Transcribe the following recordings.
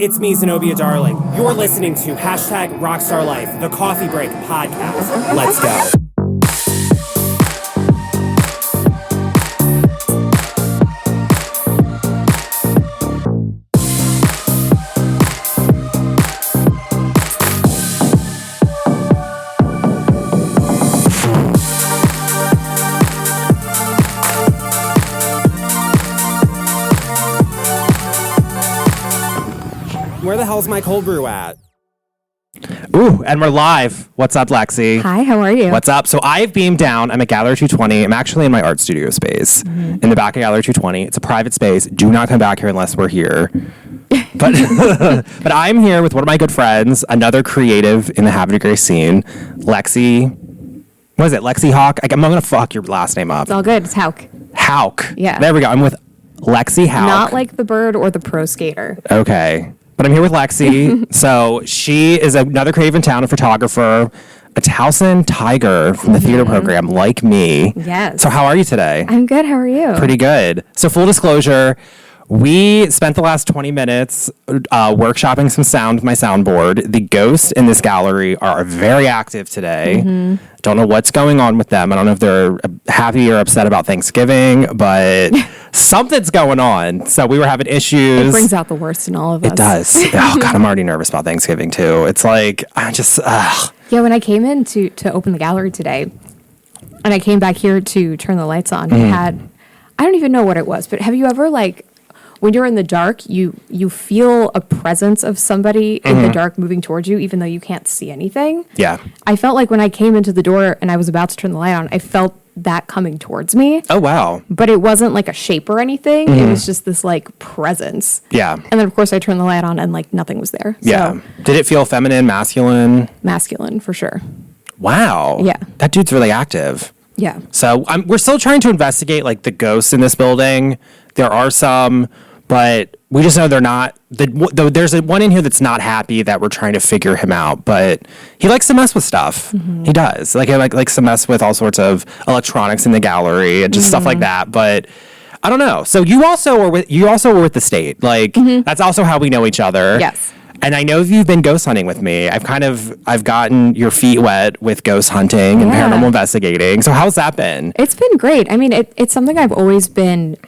It's me, Zenobia Darling. You're listening to #Rockstar Life, the Coffee Break Podcast. Let's go. Where the hell's my cold brew at? Ooh, and we're live. What's up, Lexi? Hi, how are you? What's up? So I've beamed down. I'm at Gallery 220. I'm actually in my art studio space in the back of Gallery 220. It's a private space. Do not come back here unless we're here. But but I'm here with one of my good friends, another creative in the Have a Great scene, Lexi. What is it? Lexi Hauck? I'm going to fuck your last name up. It's all good. It's Hauck. Hauck. Yeah. There we go. I'm with Lexi Hauck. Not like the bird or the pro skater. Okay. But I'm here with Lexi. So she is another creative in town, a photographer, a Towson Tiger from the theater program, like me. Yes. So how are you today? I'm good. How are you? Pretty good. So full disclosure, we spent the last 20 minutes workshopping some sound with my soundboard. The ghosts in this gallery are very active today. Don't know what's going on with them. I don't know if they're happy or upset about Thanksgiving, but something's going on. So we were having issues. It brings out the worst in all of us. It does. Oh, God, I'm already nervous about Thanksgiving, too. It's like, I just, Yeah, when I came in to open the gallery today, and I came back here to turn the lights on, it had, I don't even know what it was, but have you ever, like, when you're in the dark, you feel a presence of somebody in the dark moving towards you, even though you can't see anything? Yeah. I felt like when I came into the door and I was about to turn the light on, I felt that coming towards me. Oh, wow. But it wasn't like a shape or anything. It was just this like presence. Yeah. And then of course I turned the light on and like nothing was there. Yeah. So, Did it feel feminine, masculine? masculine for sure. Wow. Yeah. That dude's really active. Yeah. So we're still trying to investigate like the ghosts in this building. There are some, but we just know they're not. There's one in here that's not happy that we're trying to figure him out. But he likes to mess with stuff. He does. Like he likes to mess with all sorts of electronics in the gallery and just stuff like that. But I don't know. So you also were with the state. Like that's also how we know each other. Yes. And I know you've been ghost hunting with me. I've gotten your feet wet with ghost hunting and paranormal investigating. So how's that been? It's been great. I mean, it's something I've always been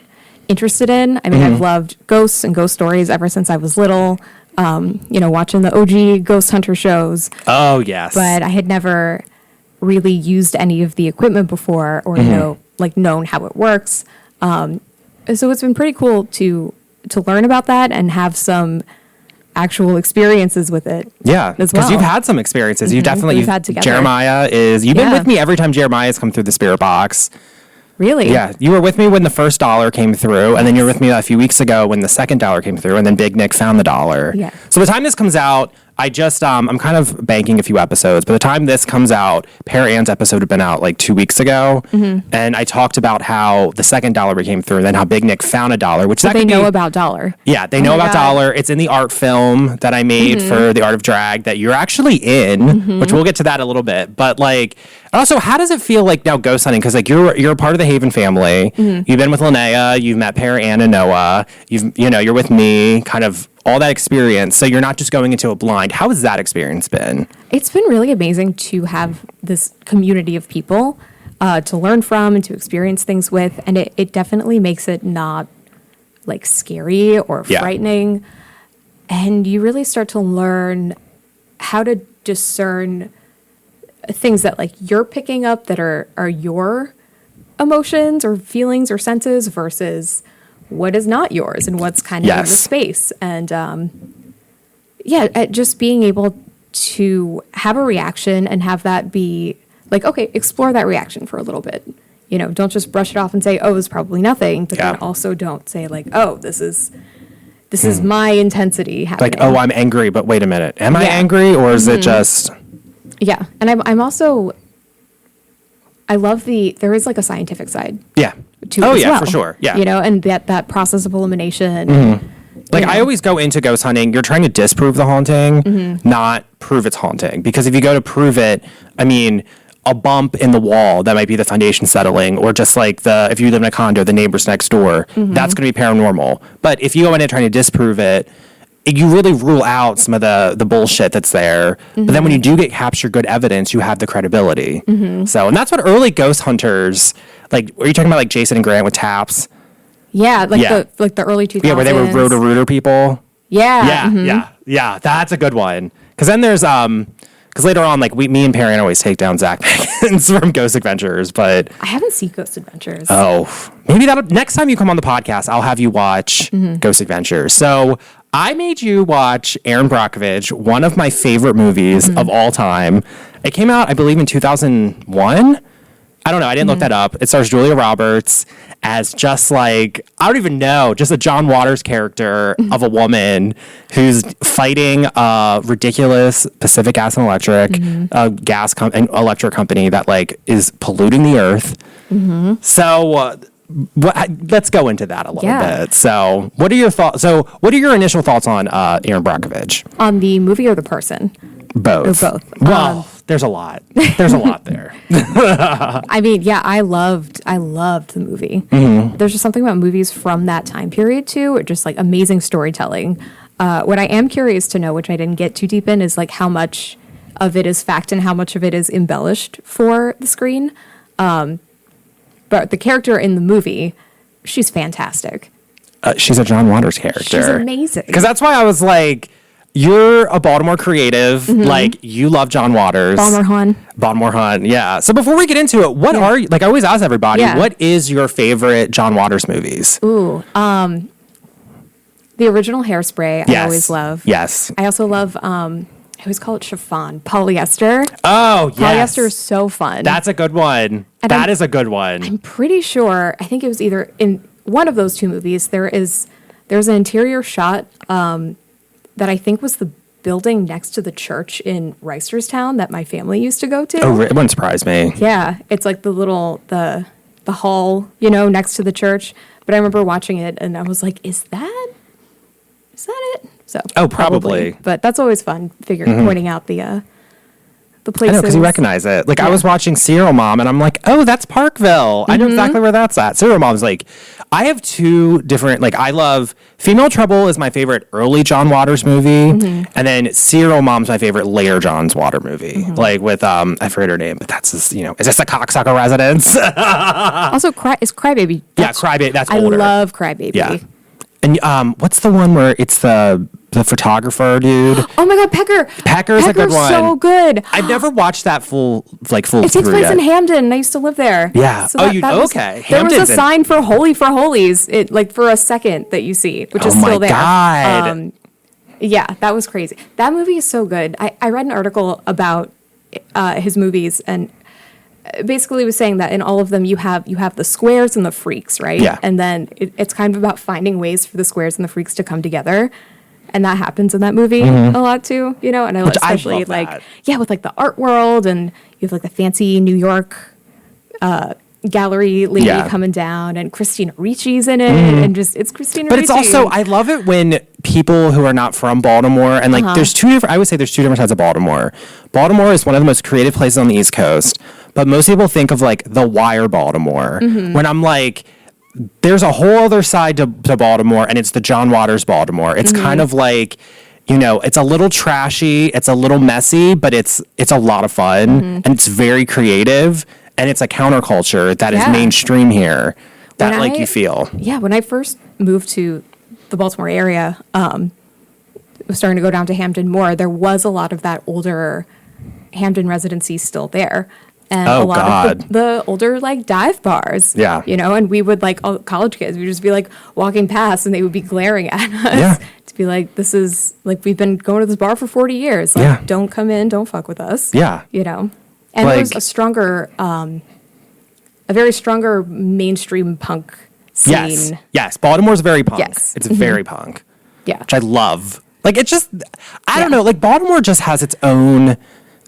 interested in. I mean, I've loved ghosts and ghost stories ever since I was little. Watching the OG ghost hunter shows. Oh, yes. But I had never really used any of the equipment before or known how it works. So it's been pretty cool to learn about that and have some actual experiences with it. Yeah, as because well. you've had some experiences. You definitely We've had together. You've been with me every time Jeremiah has come through the spirit box. Really? Yeah, you were with me when the first dollar came through, and then you were with me a few weeks ago when the second dollar came through, and then Big Nick found the dollar. Yeah. So by the time this comes out, I'm kind of banking a few episodes. By the time this comes out, Pear Ann's episode had been out like 2 weeks ago, and I talked about how the second dollar came through, and then how Big Nick found a dollar, which So they know about dollar. Yeah, they know about dollar. It's in the art film that I made for The Art of Drag that you're actually in, which we'll get to that a little bit. But like, also, how does it feel like now ghost hunting? Because like you're a part of the Haven family. You've been with Linnea. You've met Pear Ann and Noah. You're with me. Kind of all that experience. So you're not just going into a blind. How has that experience been? It's been really amazing to have this community of people to learn from and to experience things with. And it definitely makes it not like scary or frightening. And you really start to learn how to discern things that like you're picking up that are your emotions or feelings or senses versus what is not yours and what's kind of in the space. And just being able to have a reaction and have that be like, okay, explore that reaction for a little bit. Don't just brush it off and say, oh, it's probably nothing. But then also don't say like, oh, this is my intensity happening. Like, oh, I'm angry, but wait a minute. Am I angry or is it just... Yeah. And I'm also... I love there is like a scientific side. Yeah. To it as well, for sure. Yeah. And that process of elimination. Like I always go into ghost hunting, you're trying to disprove the haunting, not prove it's haunting. Because if you go to prove it, I mean, a bump in the wall, that might be the foundation settling, or just like if you live in a condo, the neighbors next door, that's going to be paranormal. But if you go in and trying to disprove it, you really rule out some of the bullshit that's there. But then when you do get captured good evidence, you have the credibility. So, and that's what early ghost hunters, like, are you talking about like Jason and Grant with taps? Yeah, the early 2000s. Yeah, where they were rotor people. Yeah. Yeah. That's a good one. Because then there's because later on, like me and Perry always take down Zach Pickens from Ghost Adventures, but I haven't seen Ghost Adventures. Oh, maybe next time you come on the podcast, I'll have you watch Ghost Adventures. So I made you watch Erin Brockovich, one of my favorite movies of all time. It came out, I believe, in 2001. I don't know. I didn't look that up. It stars Julia Roberts as just like, I don't even know, just a John Waters character of a woman who's fighting a ridiculous Pacific Gas and Electric and electric company that like is polluting the earth. So let's go into that a little bit. So what are your thoughts? So what are your initial thoughts on Erin Brockovich? On the movie or the person? Both. Or both. Well, there's a lot. There's a lot there. I mean, yeah, I loved the movie. There's just something about movies from that time period too, just like amazing storytelling. What I am curious to know, which I didn't get too deep in, is like how much of it is fact and how much of it is embellished for the screen. But the character in the movie, she's fantastic. She's a John Waters character. She's amazing. Because that's why I was like, you're a Baltimore creative. Like, you love John Waters. Baltimore Hun, yeah. So before we get into it, what are you, like I always ask everybody, what is your favorite John Waters movies? Ooh, the original Hairspray, I always love. Yes. I also love, I always call it chiffon, polyester. Oh, yes. Polyester is so fun. That's a good one. That is a good one. I'm pretty sure, I think it was either in one of those two movies, there's an interior shot, that I think was the building next to the church in Reisterstown that my family used to go to. Oh, it wouldn't surprise me. Yeah, it's like the hall, next to the church. But I remember watching it and I was like, is that it? So probably. But that's always fun, pointing out the places. I know, because you recognize it. Like, I was watching Serial Mom, and I'm like, oh, that's Parkville. I know exactly where that's at. Serial Mom's like, I have two different, like, I love, Female Trouble is my favorite early John Waters movie, and then Serial Mom's my favorite later John Waters movie. Like, with, I forget her name, but that's just, is this a cocksucker residence? Also, is Crybaby. Crybaby, that's older. I love Crybaby. Yeah. And what's the one where it's the photographer dude? Oh my God, Pecker. Pecker's a good one. So good. I've never watched that full It takes place yet. in Hamden, and I used to live there. Yeah. So okay. There was a sign for Holy for Holies, for a second that you see, which is still there. Oh my God. Yeah, that was crazy. That movie is so good. I read an article about his movies, and basically was saying that in all of them you have the squares and the freaks, right? Yeah. And then it's kind of about finding ways for the squares and the freaks to come together. And that happens in that movie a lot too, and I love especially with like the art world, and you have like the fancy New York gallery lady coming down, and Christina Ricci's in it, and just it's Christina Ricci. But it's also, I love it when people who are not from Baltimore, and like there's two different sides of Baltimore. Baltimore is one of the most creative places on the East Coast, but most people think of like the Wire Baltimore, when I'm like, there's a whole other side to Baltimore, and it's the John Waters Baltimore. It's kind of like, it's a little trashy, it's a little messy, but it's a lot of fun, and it's very creative, and it's a counterculture that is mainstream here that you feel. Yeah, when I first moved to the Baltimore area, was starting to go down to Hamden more, there was a lot of that older Hamden residency still there. And a lot of the older, like, dive bars. Yeah. And we would, like, all college kids, we'd just be, like, walking past, and they would be glaring at us to be like, this is, like, we've been going to this bar for 40 years. Like, don't come in, don't fuck with us. Yeah. And there was a very stronger mainstream punk scene. Yes. Baltimore's very punk. Yes. It's very punk. Yeah. Which I love. Like, it's just, I don't know, like, Baltimore just has its own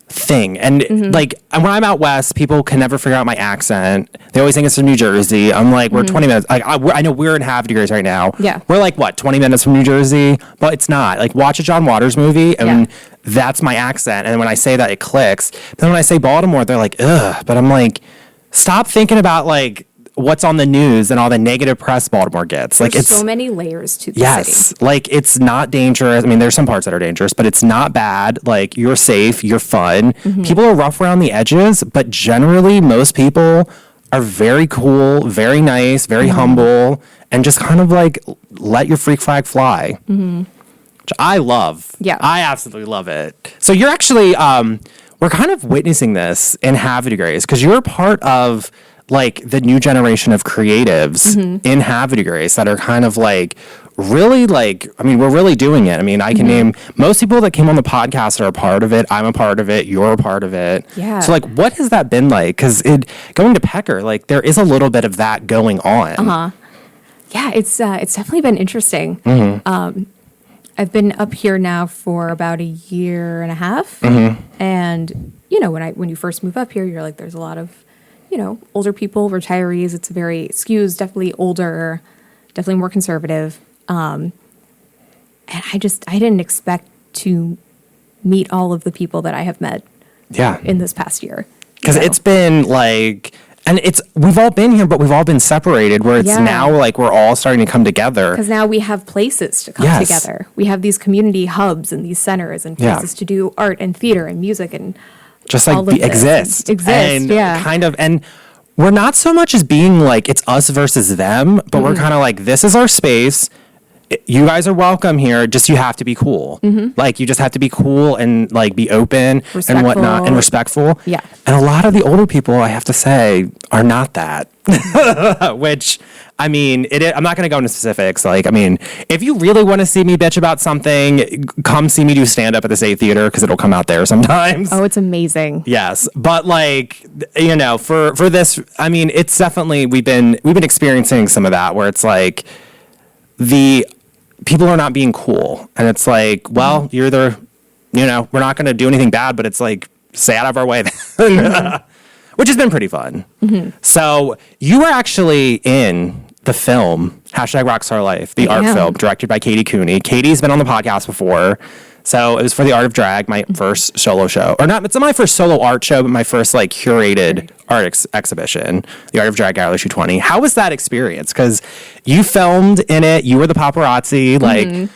thing, and like when I'm out west, people can never figure out my accent. They always think it's from New Jersey. I'm like, we're 20 minutes, like I know we're in half degrees right now. We're like 20 minutes from New Jersey, but it's not. Like, watch a John Waters movie, and that's my accent, and when I say that, it clicks. But then when I say Baltimore, they're like, ugh. But I'm like, stop thinking about like what's on the news and all the negative press Baltimore gets. There's like it's so many layers to the city. Like it's not dangerous. I mean, there's some parts that are dangerous, but it's not bad. Like you're safe, you're fun. People are rough around the edges, but generally most people are very cool, very nice, very humble, and just kind of like let your freak flag fly. Which I love. Yeah. I absolutely love it. So you're actually we're kind of witnessing this in Have Degrees because you're part of like the new generation of creatives in Have Degrees that are kind of like really like, I mean, we're really doing it. I mean, I can name most people that came on the podcast are a part of it. I'm a part of it. You're a part of it. Yeah. So like, what has that been like? Because going to Pecker, like there is a little bit of that going on. Yeah, it's definitely been interesting. I've been up here now for about a year and a half, and you know, when you first move up here, you're like, there's a lot of, you know, older people, retirees. It's very skews, definitely older, definitely more conservative. And I didn't expect to meet all of the people that I have met. In this past year, because it's been like. And we've all been here, but we've all been separated where it's now like we're all starting to come together. Because now we have places to come together. We have these community hubs and these centers and places to do art and theater and music and just like exist. And kind of, and we're not so much as being like it's us versus them, but we're kind of like, this is our space. You guys are welcome here. Just you have to be cool. Like you just have to be cool and like be open and whatnot and respectful. Yeah. And a lot of the older people, I have to say, are not that. Which I mean, I'm not going to go into specifics. Like, I mean, if you really want to see me bitch about something, come see me do stand up at the State Theater because it'll come out there sometimes. Oh, it's amazing. Yes, but like, you know, for this, I mean, it's definitely we've been experiencing some of that where it's like the people are not being cool. And it's like, well, you're the, you know, we're not going to do anything bad, but it's like, stay out of our way then. Which has been pretty fun. So you were actually in the film, #Rockstar Life, the art film directed by Katie Cooney. Katie's been on the podcast before. So it was for the Art of Drag, my first solo show. Or not, it's not my first solo art show, but my first like curated art exhibition, the Art of Drag Gallery 220. How was that experience? Because you filmed in it, you were the paparazzi, like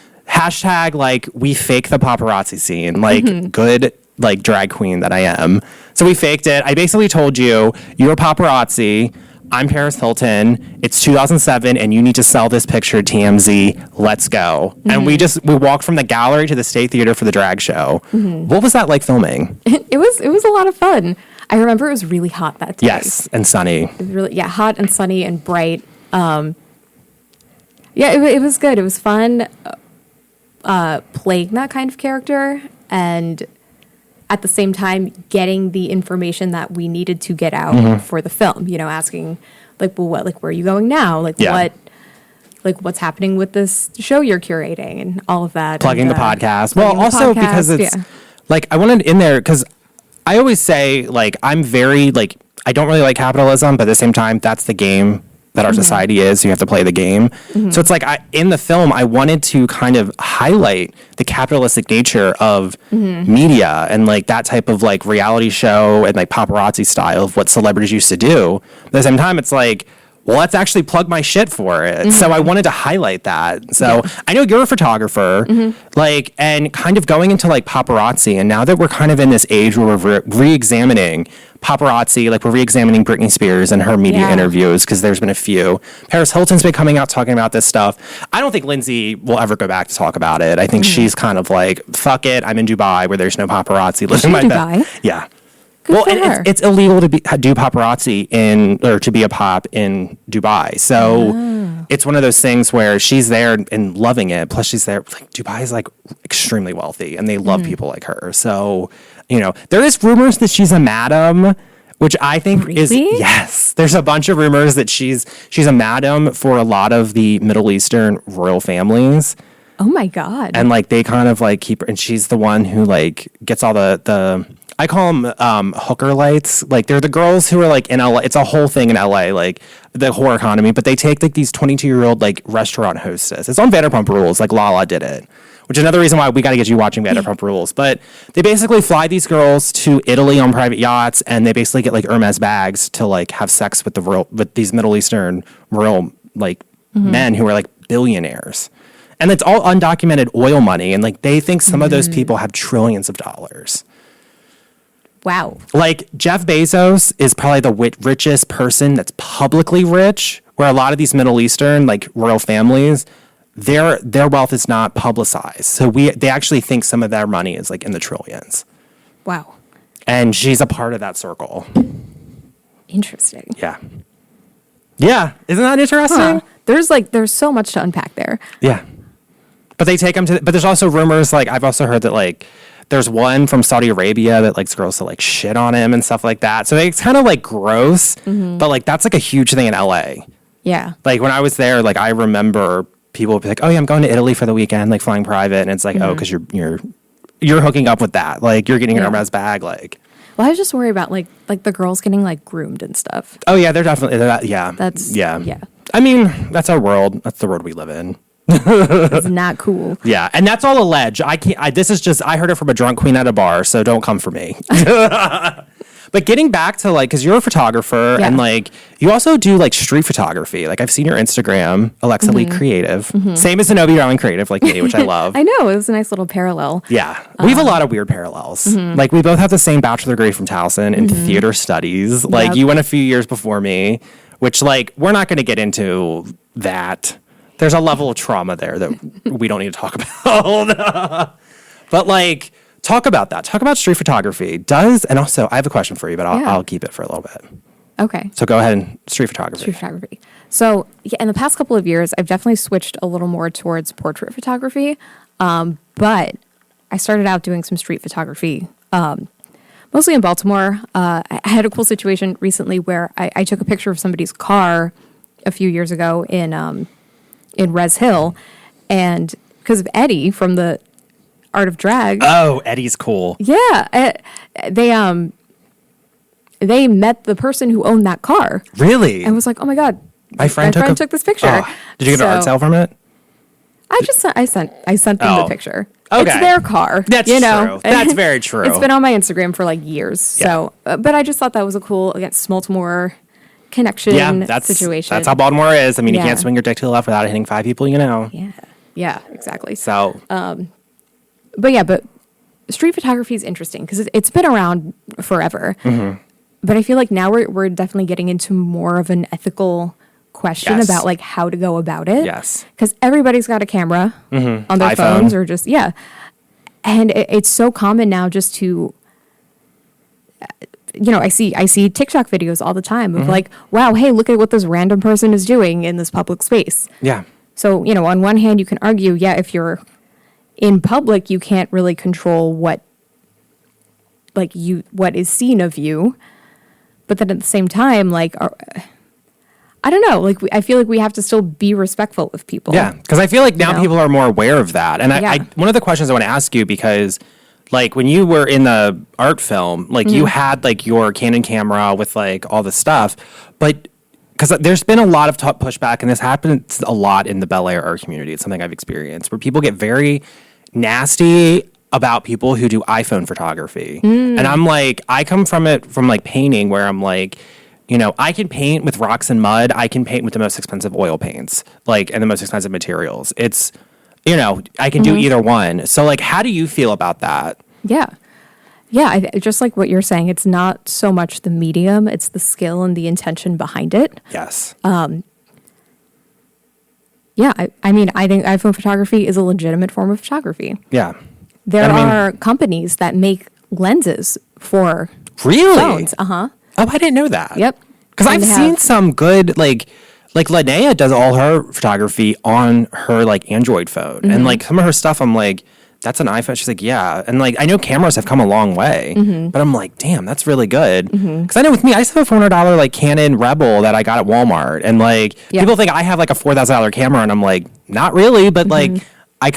# like we fake the paparazzi scene, like good like drag queen that I am. So we faked it. I basically told you, you're paparazzi. I'm Paris Hilton. It's 2007, and you need to sell this picture to TMZ. Let's go. And we walked from the gallery to the State Theater for the drag show. What was that like filming? It was a lot of fun. I remember it was really hot that day. Yes, and sunny. It was really, hot and sunny and bright. It was good. It was fun playing that kind of character and at the same time getting the information that we needed to get out for the film, you know, asking like, well, what, like, where are you going now? Like what's happening with this show you're curating and all of that. Plugging the podcast. Well, also because it's like, I wanted in there because I always say like, I'm very like, I don't really like capitalism, but at the same time, that's the game that our society is. So you have to play the game. So it's like in the film, I wanted to kind of highlight the capitalistic nature of media and like that type of like reality show and like paparazzi style of what celebrities used to do. But at the same time, it's like, well, let's actually plug my shit for it. So I wanted to highlight that. So I know you're a photographer, like, and kind of going into like paparazzi. And now that we're kind of in this age where we're re-examining paparazzi, like we're re-examining Britney Spears and her media interviews, because there's been a few. Paris Hilton's been coming out talking about this stuff. I don't think Lindsay will ever go back to talk about it. I think she's kind of like, fuck it, I'm in Dubai where there's no paparazzi. Living my best. Yeah. Good well, it's illegal to do paparazzi or to be a pop in Dubai. So it's one of those things where she's there and loving it. Plus she's there, like Dubai is like extremely wealthy and they love people like her. So, you know, there is rumors that she's a madam, which I think is, yes, there's a bunch of rumors that she's a madam for a lot of the Middle Eastern royal families. Oh my God. And like, they kind of like keep her, and she's the one who like gets all the I call them hooker lights. Like they're the girls who are like in LA. It's a whole thing in LA, like the whore economy. But they take like these 22-year-old like restaurant hostess. It's on Vanderpump Rules. Like Lala did it, which is another reason why we got to get you watching Vanderpump Rules. But they basically fly these girls to Italy on private yachts, and they basically get like Hermes bags to like have sex with these Middle Eastern royal like men who are like billionaires. And it's all undocumented oil money, and like they think some of those people have trillions of dollars. Wow. Like Jeff Bezos is probably the richest person that's publicly rich, where a lot of these Middle Eastern like royal families, their wealth is not publicized. So they actually think some of their money is like in the trillions. Wow. And she's a part of that circle. Interesting. Yeah. Yeah. Isn't that interesting? Huh. There's so much to unpack there. Yeah. But they take them but there's also rumors, like I've also heard that like there's one from Saudi Arabia that likes girls to like shit on him and stuff like that. So it's kind of like gross, but like that's like a huge thing in LA. Yeah. Like when I was there, like I remember people would be like, "Oh yeah, I'm going to Italy for the weekend, like flying private," and it's like, "Oh, because you're hooking up with that, like you're getting an Hermes bag, like." Well, I was just worried about like the girls getting like groomed and stuff. Oh yeah, they're definitely yeah. Yeah. I mean, that's our world. That's the world we live in. It's not cool. Yeah, and that's all alleged. This is just I heard it from a drunk queen at a bar, so don't come for me. But getting back to like, because you're a photographer and like you also do like street photography. Like I've seen your Instagram, Alexi Creative, same as Zenobia Darling Creative, like me, which I love. I know, it was a nice little parallel. Yeah, we have a lot of weird parallels. Like we both have the same bachelor degree from Towson in theater studies. Like you went a few years before me, which like we're not going to get into that. There's a level of trauma there that we don't need to talk about. But like, talk about that. Talk about street photography. And also, I have a question for you, but I'll keep it for a little bit. Okay. So go ahead and street photography. Street photography. So yeah, in the past couple of years, I've definitely switched a little more towards portrait photography. But I started out doing some street photography, mostly in Baltimore. I had a cool situation recently where I took a picture of somebody's car a few years ago in Res Hill, and because of Eddie from the Art of Drag. Oh, Eddie's cool. Yeah, they met the person who owned that car. Really? And was like, oh my god, my friend took this picture. Oh, did you get an art sale from it? I sent them the picture. Okay. It's their car. That's true. That's very true. It's been on my Instagram for like years. Yeah. So, but I just thought that was a cool, again, Baltimore connection situation. That's how Baltimore is. I mean, you can't swing your dick to the left without hitting 5 people, you know. Yeah, exactly. So, but street photography is interesting because it's been around forever. But I feel like now we're definitely getting into more of an ethical question about like how to go about it. Yes. Because everybody's got a camera on their iPhone. phones or just, and it's so common now just to, I see TikTok videos all the time of like, wow, hey, look at what this random person is doing in this public space. Yeah. So, on one hand, you can argue, if you're in public, you can't really control what is seen of you. But then at the same time, like, I don't know, like, I feel like we have to still be respectful of people. Yeah, because I feel like now people are more aware of that. And I one of the questions I want to ask you, because like when you were in the art film, like you had like your Canon camera with like all the stuff, but because there's been a lot of pushback, and this happens a lot in the Bel Air art community. It's something I've experienced where people get very nasty about people who do iPhone photography. And I'm like, I come from it from like painting, where I'm like, I can paint with rocks and mud. I can paint with the most expensive oil paints, like, and the most expensive materials. It's, I can do either one. So like, how do you feel about that? Yeah. Yeah, just like what you're saying, it's not so much the medium, it's the skill and the intention behind it. Yes. Yeah, I mean, I think iPhone photography is a legitimate form of photography. Yeah. There are companies that make lenses for phones. Uh-huh. Oh, I didn't know that. Yep. Because I've seen some good, like Linnea does all her photography on her, like, Android phone. And, like, some of her stuff, I'm like, that's an iPhone. She's like, yeah. And, like, I know cameras have come a long way. But I'm like, damn, that's really good. Because I know with me, I still have a $400, like, Canon Rebel that I got at Walmart. And, like, people think I have, like, a $4,000 camera. And I'm like, not really. But, like, I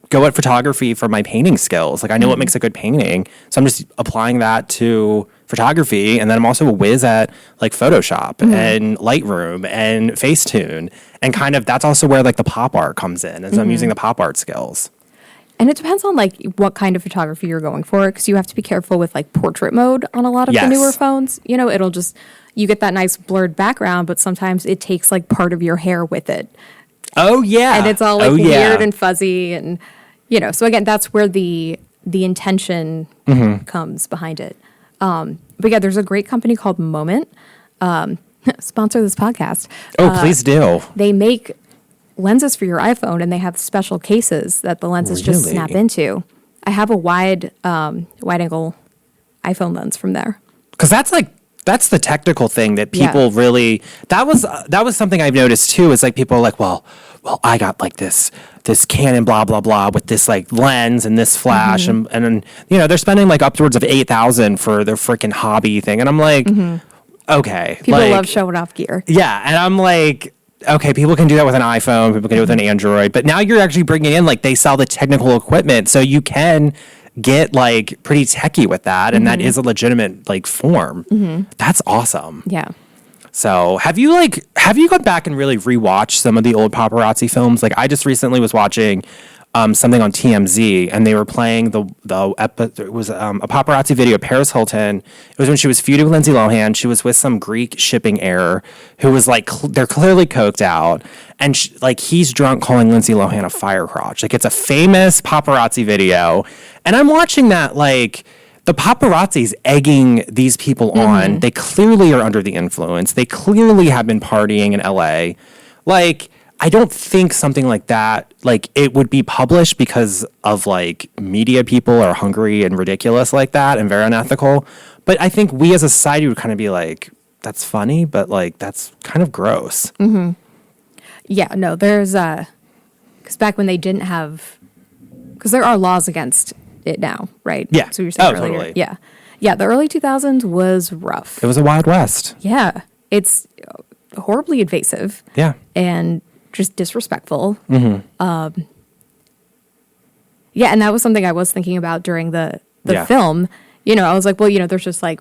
go at photography for my painting skills. Like, I know what makes a good painting. So I'm just applying that to photography. And then I'm also a whiz at like Photoshop and Lightroom and Facetune. And kind of that's also where like the pop art comes in. And so I'm using the pop art skills. And it depends on like what kind of photography you're going for, because you have to be careful with like portrait mode on a lot of the newer phones. You know, it'll just, you get that nice blurred background, but sometimes it takes like part of your hair with it. Oh yeah. And it's all like weird and fuzzy, and you know, so again, that's where the intention comes behind it. But yeah, there's a great company called Moment. Sponsor this podcast. Oh, please do. They make lenses for your iPhone, and they have special cases that the lenses just snap into. I have a wide angle iPhone lens from there. Because that's the technical thing that people really, that was something I've noticed too, is like people are like, well, I got like this Canon blah, blah, blah with this like lens and this flash and you know, they're spending like upwards of $8,000 for their freaking hobby thing. And I'm like, okay. People love showing off gear. Yeah. And I'm like, okay, people can do that with an iPhone, people can do it with an Android, but now you're actually bringing in, like, they sell the technical equipment, so you can get, like, pretty techie with that, and that is a legitimate, like, form. That's awesome. Yeah. So have you gone back and really rewatched some of the old paparazzi films? Like, I just recently was watching something on TMZ, and they were playing it was a paparazzi video of Paris Hilton. It was when she was feuding with Lindsay Lohan. She was with some Greek shipping heir who was like, they're clearly coked out, and he's drunk calling Lindsay Lohan a fire crotch. Like, it's a famous paparazzi video, and I'm watching that like, the paparazzi's egging these people on. They clearly are under the influence. They clearly have been partying in LA. Like, I don't think something like that, like, it would be published because of, like, media people are hungry and ridiculous like that and very unethical. But I think we as a society would kind of be like, that's funny, but, like, that's kind of gross. Yeah, no, there's, because back when they didn't have, because there are laws against it now, right? Yeah. So you were saying earlier. Totally. Yeah. Yeah, the early 2000s was rough. It was a Wild West. Yeah. It's horribly invasive. Yeah. And just disrespectful. Yeah, and that was something I was thinking about during the film. You know, I was like, well, you know, there's just like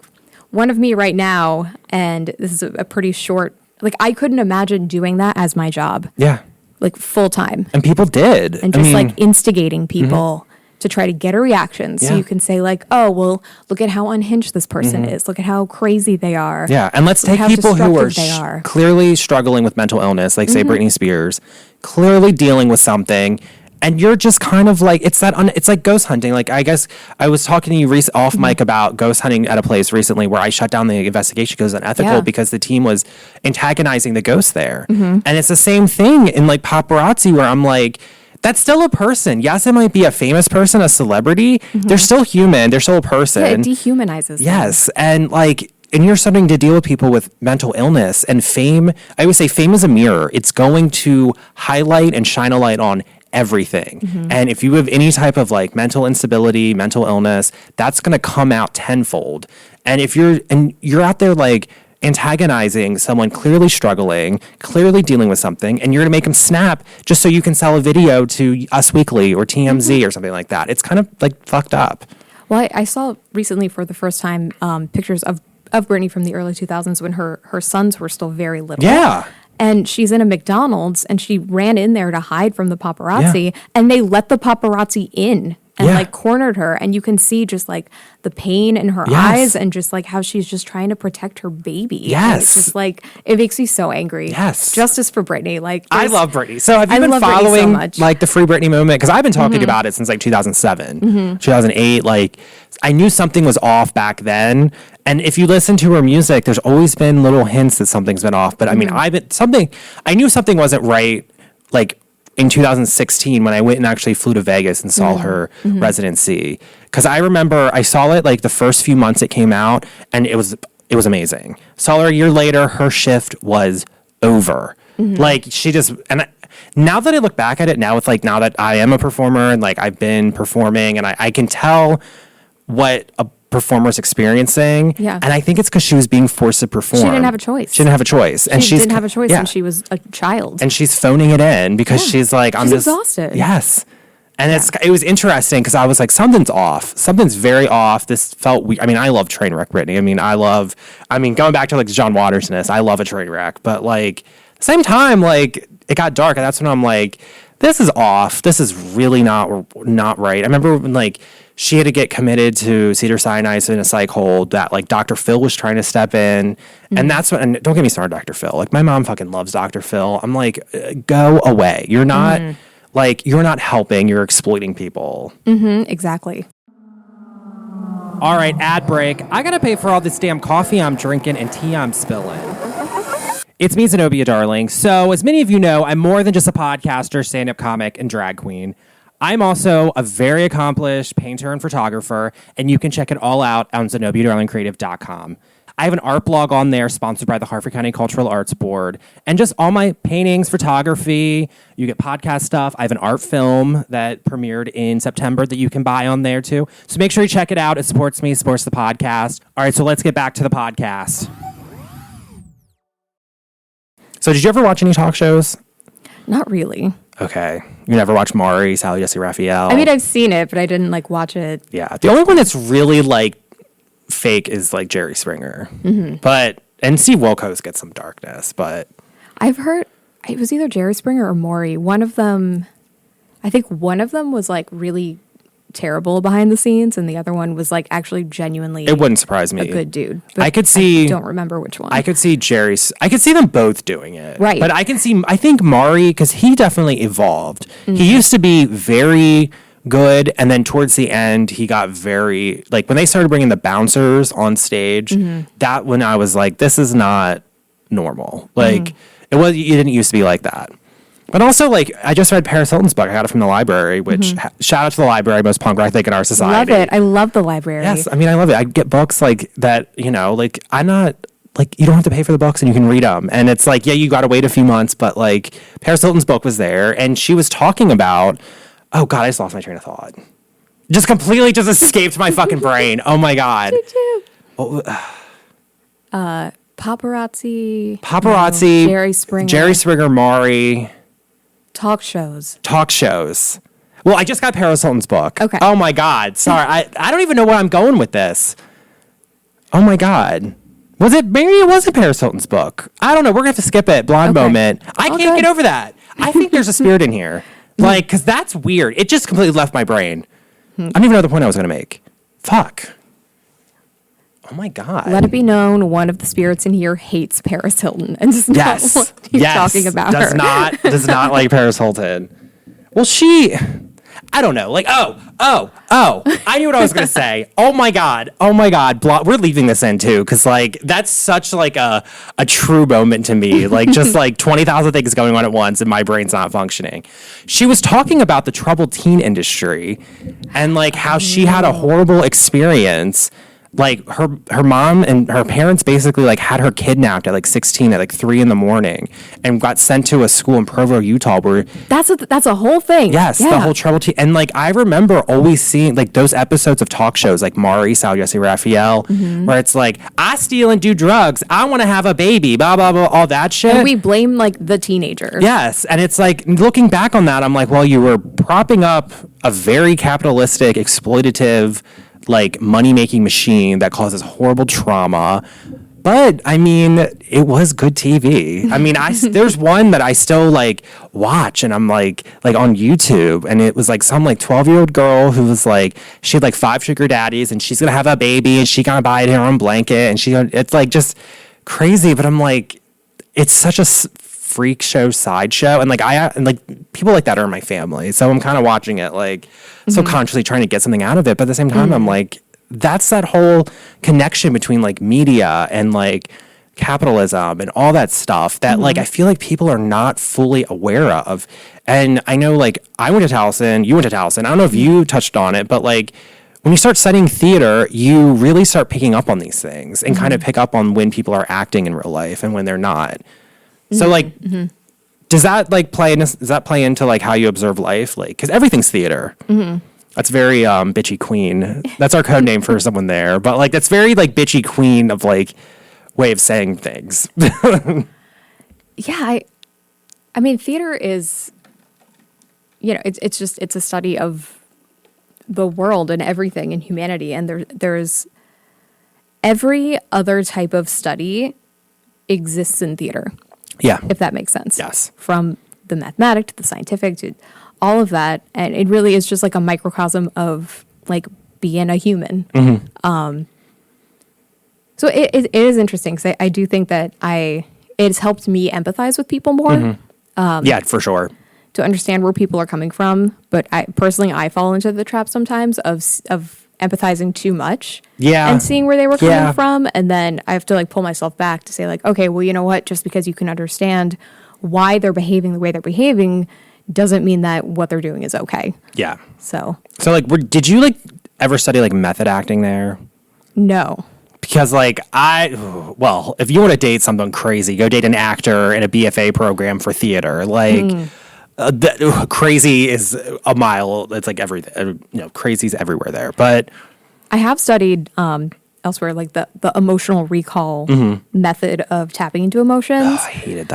one of me right now, and this is a pretty short, like, I couldn't imagine doing that as my job. Yeah. Like, full time. And people did. And just like instigating people to try to get a reaction. So you can say like, oh, well, look at how unhinged this person is. Look at how crazy they are. Yeah. And let's take people who are clearly struggling with mental illness, like say Britney Spears, clearly dealing with something. And you're just kind of like, it's like ghost hunting. Like, I guess I was talking to you off mic about ghost hunting at a place recently where I shut down the investigation because it was unethical because the team was antagonizing the ghost there. And it's the same thing in like paparazzi where I'm like, that's still a person. Yes, it might be a famous person, a celebrity. They're still human. They're still a person. Yeah, it dehumanizes them. Yes. And like, and you're starting to deal with people with mental illness and fame. I always say fame is a mirror. It's going to highlight and shine a light on everything. And if you have any type of like mental instability, mental illness, that's going to come out tenfold. And if you're out there like antagonizing someone clearly struggling, clearly dealing with something, and you're going to make them snap just so you can sell a video to Us Weekly or TMZ or something like that. It's kind of like fucked up. Well, I saw recently for the first time pictures of Britney from the early 2000s when her sons were still very little. Yeah. And she's in a McDonald's, and she ran in there to hide from the paparazzi, and they let the paparazzi in and like cornered her, and you can see just like the pain in her eyes and just like how she's just trying to protect her baby. Yes. It's just like, it makes me so angry. Yes. Justice for Britney. Like, I love Britney. So have you been following like the Free Britney movement? Because I've been talking about it since like 2007, 2008. Like, I knew something was off back then. And if you listen to her music, there's always been little hints that something's been off. But I mean, I knew something wasn't right, like in 2016 when I went and actually flew to Vegas and saw her residency. Because I remember I saw it like the first few months it came out, and it was amazing. Saw her a year later, her shift was over. Like, she just, now that I look back at it now, it's like, now that I am a performer and like I've been performing, and I can tell what a performer's experiencing. Yeah. And I think it's because she was being forced to perform. She didn't have a choice. She didn't have a choice. And she didn't have a choice when she was a child. And she's phoning it in because she's like, I'm just exhausted. Yes. And it was interesting because I was like, something's off. Something's very off. This felt weird. I mean, I love train wreck Britney. I mean, going back to like John Waters-ness, I love a train wreck. But like, same time, like, it got dark, and that's when I'm like, this is off. This is really not right. I remember when like she had to get committed to Cedars-Sinai in a psych hold that like Dr. Phil was trying to step in. And that's what, and don't get me started, Dr. Phil. Like my mom fucking loves Dr. Phil. I'm like, go away. You're not like, you're not helping. You're exploiting people. Exactly. All right, ad break. I gotta pay for all this damn coffee I'm drinking and tea I'm spilling. It's me, Zenobia Darling. So, as many of you know, I'm more than just a podcaster, stand-up comic, and drag queen. I'm also a very accomplished painter and photographer, and you can check it all out on ZenobiaDarlingCreative.com. I have an art blog on there sponsored by the Harford County Cultural Arts Board, and just all my paintings, photography, you get podcast stuff. I have an art film that premiered in September that you can buy on there too. So make sure you check it out. It supports me, supports the podcast. All right, so let's get back to the podcast. So did you ever watch any talk shows? Not really. Okay. You never watched Maury, Sally, Jesse, Raphael? I mean, I've seen it, but I didn't like watch it. Yeah. The only one that's really like fake is like Jerry Springer. But, and Steve Wilkos gets some darkness, but. I've heard it was either Jerry Springer or Maury. One of them, I think one of them was like really terrible behind the scenes, and the other one was like actually genuinely. It wouldn't surprise me. A good dude. I could see. I don't remember which one. I could see I could see them both doing it. Right. But I think Maury, because he definitely evolved. He used to be very good, and then towards the end, he got very, like when they started bringing the bouncers on stage, that when I was like, this is not normal. Like, it didn't used to be like that. But also, like, I just read Paris Hilton's book. I got it from the library, which, shout out to the library, most punk rock thing in our society. Love it. I love the library. Yes, I mean, I love it. I get books, like, that, you know, like, I'm not, like, you don't have to pay for the books and you can read them. And it's like, yeah, you got to wait a few months, but, like, Paris Hilton's book was there, and she was talking about, oh, God, I just lost my train of thought. Just completely just escaped my fucking brain. Oh, my God. Did you? Paparazzi. No, Jerry Springer, Maury. Talk shows. Well, I just got Paris Hilton's book. Okay. Oh, my God. Sorry. I don't even know where I'm going with this. Oh, my God. Maybe it wasn't Paris Hilton's book. I don't know. We're going to have to skip it. Blonde moment. I can't get over that. I think there's a spirit in here. Like, because that's weird. It just completely left my brain. I don't even know the point I was going to make. Fuck. Oh, my God. Let it be known, one of the spirits in here hates Paris Hilton and does not want you talking about her. Does not like Paris Hilton. Well, I don't know. Like, I knew what I was going to say. Oh, my God. We're leaving this in, too, because, like, that's such, like, a true moment to me. Like, just, like, 20,000 things going on at once, and my brain's not functioning. She was talking about the troubled teen industry and, like, how she had a horrible experience. Like, her mom and her parents basically, like, had her kidnapped at, like, 16 at, like, 3 in the morning and got sent to a school in Provo, Utah, where... That's a whole thing. Yes, yeah. The whole trouble teen... And, like, I remember always seeing, like, those episodes of talk shows, like Maury, Sal, Jesse, Raphael, where it's like, I steal and do drugs, I want to have a baby, blah, blah, blah, all that shit. And we blame, like, the teenager. Yes, and it's like, looking back on that, I'm like, well, you were propping up a very capitalistic, exploitative... like money-making machine that causes horrible trauma. But I mean, it was good TV. I mean, there's one that I still like watch, and I'm like on YouTube, and it was like some like 12-year-old girl who was like, she had like 5 sugar daddies, and she's gonna have a baby, and she gonna buy her own blanket, and it's like just crazy. But I'm like, it's such a freak show sideshow, and like people like that are in my family, so I'm kind of watching it like subconsciously trying to get something out of it, but at the same time I'm like, that's that whole connection between like media and like capitalism and all that stuff that like I feel like people are not fully aware of. And I know like I went to Towson, you went to Towson, I don't know if you touched on it, but like when you start studying theater, you really start picking up on these things and kind of pick up on when people are acting in real life and when they're not. So like, does that like play into like how you observe life? Like, because everything's theater. That's very bitchy queen. That's our code name for someone there. But like, that's very like bitchy queen of like way of saying things. Yeah, I mean, theater is, you know, it's a study of the world and everything and humanity, and there's every other type of study exists in theater. Yeah. If that makes sense. Yes. From the mathematic to the scientific to all of that. And it really is just like a microcosm of like being a human. So it is interesting because I do think that it has helped me empathize with people more. Yeah, for sure. To understand where people are coming from. But I fall into the trap sometimes of empathizing too much. Yeah. And seeing where they were coming from. And then I have to like pull myself back to say like, okay, well, you know what? Just because you can understand why they're behaving the way they're behaving doesn't mean that what they're doing is okay. Yeah. So like, did you like ever study like method acting there? No. Because like if you want to date someone crazy, go date an actor in a BFA program for theater. Like crazy is a mile. It's like everything. Crazy's everywhere there. But I have studied elsewhere like the emotional recall method of tapping into emotions. I hated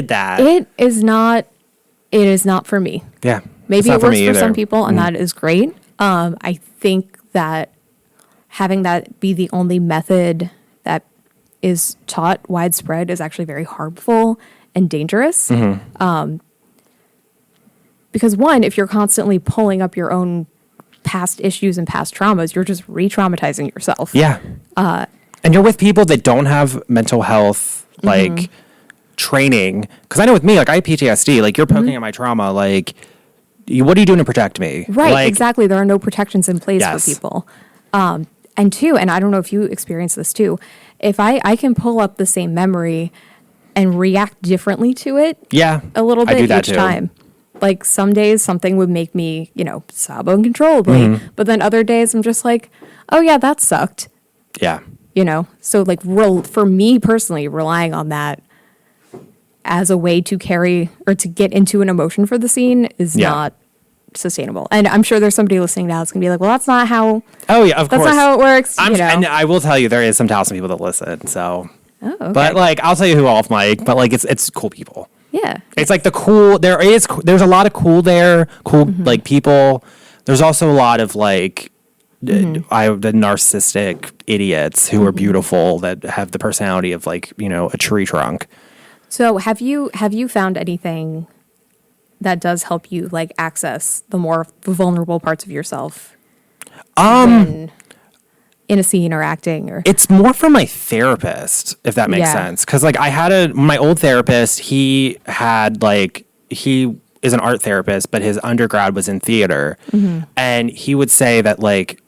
that. It is not for me. Yeah. Maybe it works for some people, and that is great. I think that having that be the only method that is taught widespread is actually very harmful and dangerous. Because one, if you're constantly pulling up your own past issues and past traumas, you're just re-traumatizing yourself. Yeah. And you're with people that don't have mental health, like, training. Because I know with me, like, I have PTSD. Like, you're poking at my trauma. Like, what are you doing to protect me? Right, like, exactly. There are no protections in place for people. And two, and I don't know if you experience this too, if I can pull up the same memory and react differently to it a little bit each time. Like some days something would make me, sob uncontrollably. But then other days I'm just like, oh yeah, that sucked. Yeah. So like for me personally, relying on that as a way to carry or to get into an emotion for the scene is not sustainable. And I'm sure there's somebody listening now that's gonna be like, well, that's not how. Oh yeah, of course. That's not how it works. And I will tell you, there is some Towson people that listen. So, okay. But like, I'll tell you who off mic. But like, it's cool people. Yeah, it's like the cool. There's a lot of cool there. Cool like people. There's also a lot of like the narcissistic idiots who are beautiful that have the personality of like a tree trunk. So have you found anything that does help you like access the more vulnerable parts of yourself in a scene or acting? Or it's more from my therapist, if that makes sense. Because like I had my old therapist, he is an art therapist, but his undergrad was in theater, and he would say that like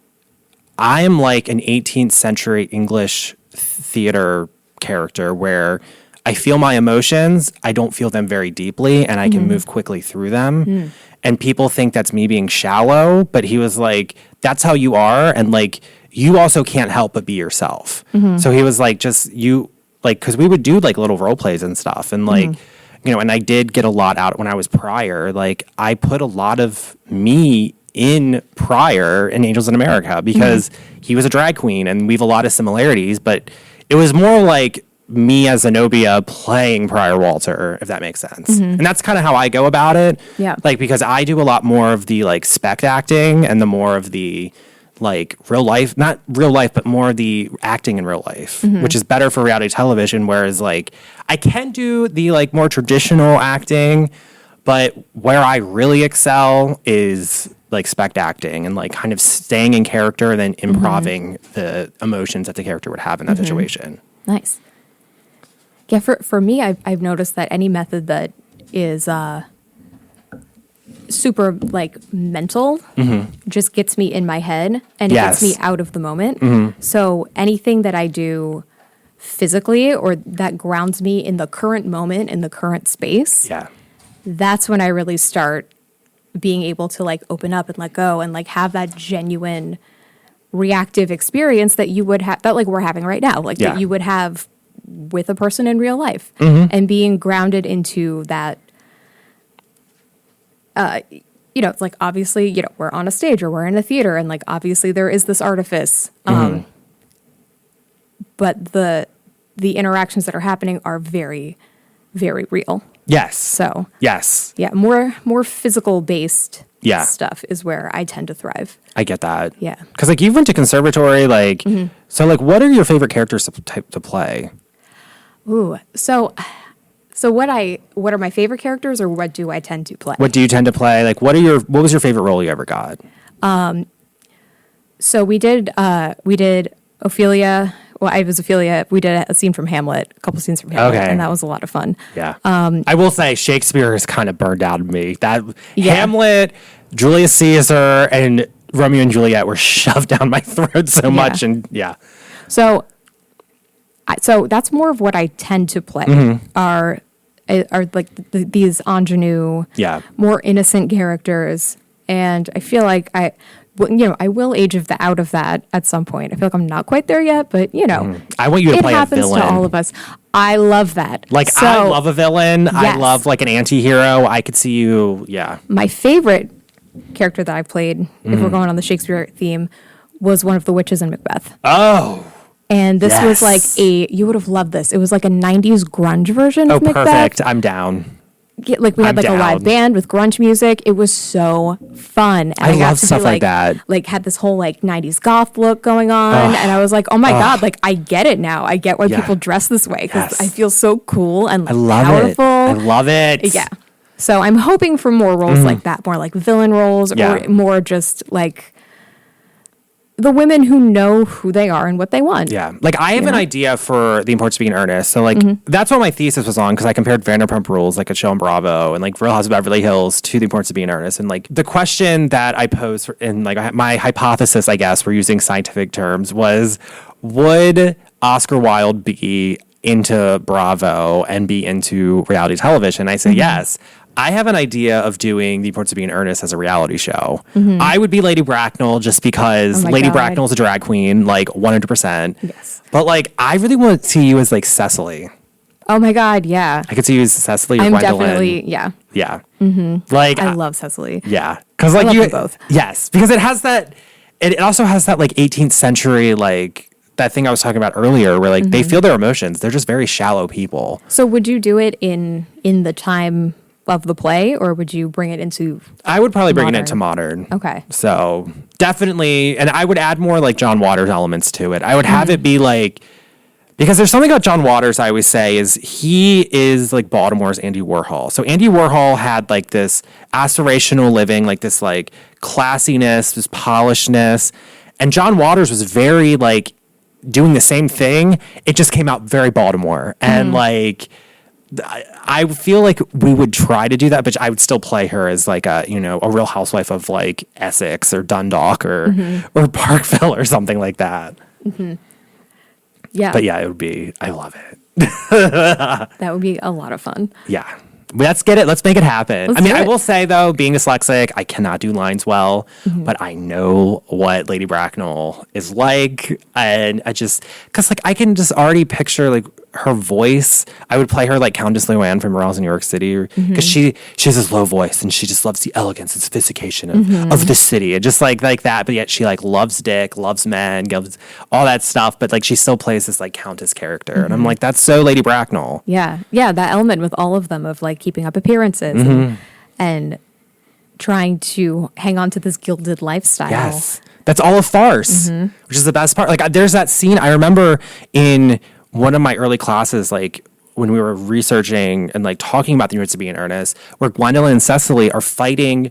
I am like an 18th century English theater character where I feel my emotions, I don't feel them very deeply, and I can move quickly through them. And people think that's me being shallow, but he was like, that's how you are, and like you also can't help but be yourself. So he was like, just you, like, because we would do like little role plays and stuff, and like, and I did get a lot out when I was Prior. Like, I put a lot of me in Prior in Angels in America because he was a drag queen, and we have a lot of similarities, but it was more like me as Zenobia playing Prior Walter, if that makes sense. And that's kind of how I go about it. Yeah. Like, because I do a lot more of the like spec acting and the more of the like real life, not real life, but more of the acting in real life, which is better for reality television. Whereas like I can do the like more traditional acting, but where I really excel is like spec acting and like kind of staying in character and then improving the emotions that the character would have in that situation. Nice. Yeah, for me, I've noticed that any method that is super like mental just gets me in my head and it gets me out of the moment. So anything that I do physically or that grounds me in the current moment, in the current space, that's when I really start being able to like open up and let go and like have that genuine reactive experience that you would have, that like we're having right now, like that you would have with a person in real life, and being grounded into that. It's like obviously, we're on a stage or we're in a theater, and like obviously there is this artifice, but the interactions that are happening are very, very real. Yes. So yes. Yeah, more physical based stuff is where I tend to thrive. I get that. Yeah. Because like you went to conservatory, like so like what are your favorite characters to play? Ooh, so So what are my favorite characters, or what do I tend to play? What do you tend to play? Like, what was your favorite role you ever got? So we did Ophelia. Well, I was Ophelia. We did a scene from Hamlet, a couple scenes from Hamlet, and that was a lot of fun. Yeah. I will say Shakespeare has kind of burned out of me. Hamlet, Julius Caesar, and Romeo and Juliet were shoved down my throat so much, and So that's more of what I tend to play. Are like these ingenue, more innocent characters, and I feel like I will age out of that at some point. I feel like I'm not quite there yet, but I want you to play a villain. It happens to all of us. I love that. Like, I love a villain. Yes. I love like an anti-hero. I could see you. Yeah. My favorite character that I played, if we're going on the Shakespeare theme, was one of the witches in Macbeth. Oh. And this was like you would have loved this. It was like a 90s grunge version of Macbeth. Oh, perfect. I'm down. Like we had like a live band with grunge music. It was so fun. And I love stuff like that. Like had this whole like 90s goth look going on. And I was like, oh my God, like I get it now. I get why people dress this way because I feel so cool and like, powerful. I love it. Yeah. So I'm hoping for more roles like that, more like villain roles or more just like the women who know who they are and what they want. Yeah. Like, I have an idea for The Importance of Being Earnest. So, like, that's what my thesis was on, because I compared Vanderpump Rules, like a show on Bravo, and, like, Real House of Beverly Hills to The Importance of Being Earnest. And, like, the question that I posed in, like, my hypothesis, I guess, we're using scientific terms, was, would Oscar Wilde be into Bravo and be into reality television? I say yes. I have an idea of doing The Importance of Being Earnest as a reality show. I would be Lady Bracknell just because Lady Bracknell's a drag queen, like 100%. Yes. But like, I really want to see you as like Cecily. Oh my God, yeah. I could see you as Cecily or I'm Gwendolyn. definitely, yeah. Yeah. Like, I love Cecily. Yeah. Because like I love them both. Yes. Because it has that, it also has that like 18th century, like, that thing I was talking about earlier where like they feel their emotions. They're just very shallow people. So would you do it in the time of the play, or would you bring it into I would probably bring it into modern. Okay. So definitely, and I would add more like John Waters elements to it. I would have it be like, because there's something about John Waters I always say is he is like Baltimore's Andy Warhol. So Andy Warhol had like this aspirational living, like this like classiness, this polishedness, and John Waters was very like doing the same thing. It just came out very Baltimore, and like I feel like we would try to do that, but I would still play her as like a Real Housewife of like Essex or Dundalk or Parkville or something like that. Yeah. But yeah, it would be, I love it. That would be a lot of fun. Yeah. Let's get it. Let's make it happen. I will say though, being dyslexic, I cannot do lines well, but I know what Lady Bracknell is like. And I just, cause like I can just already picture like her voice. I would play her like Countess Luann from Morales in New York City, because she has this low voice and she just loves the elegance and sophistication of the city, and just like that. But yet she like loves dick, loves men, loves all that stuff. But like she still plays this like countess character, and I'm like, that's so Lady Bracknell. Yeah, that element with all of them of like keeping up appearances and trying to hang on to this gilded lifestyle. Yes, that's all a farce, which is the best part. Like there's that scene I remember in one of my early classes, like when we were researching and like talking about the Importance of Being Earnest, where Gwendolyn and Cecily are fighting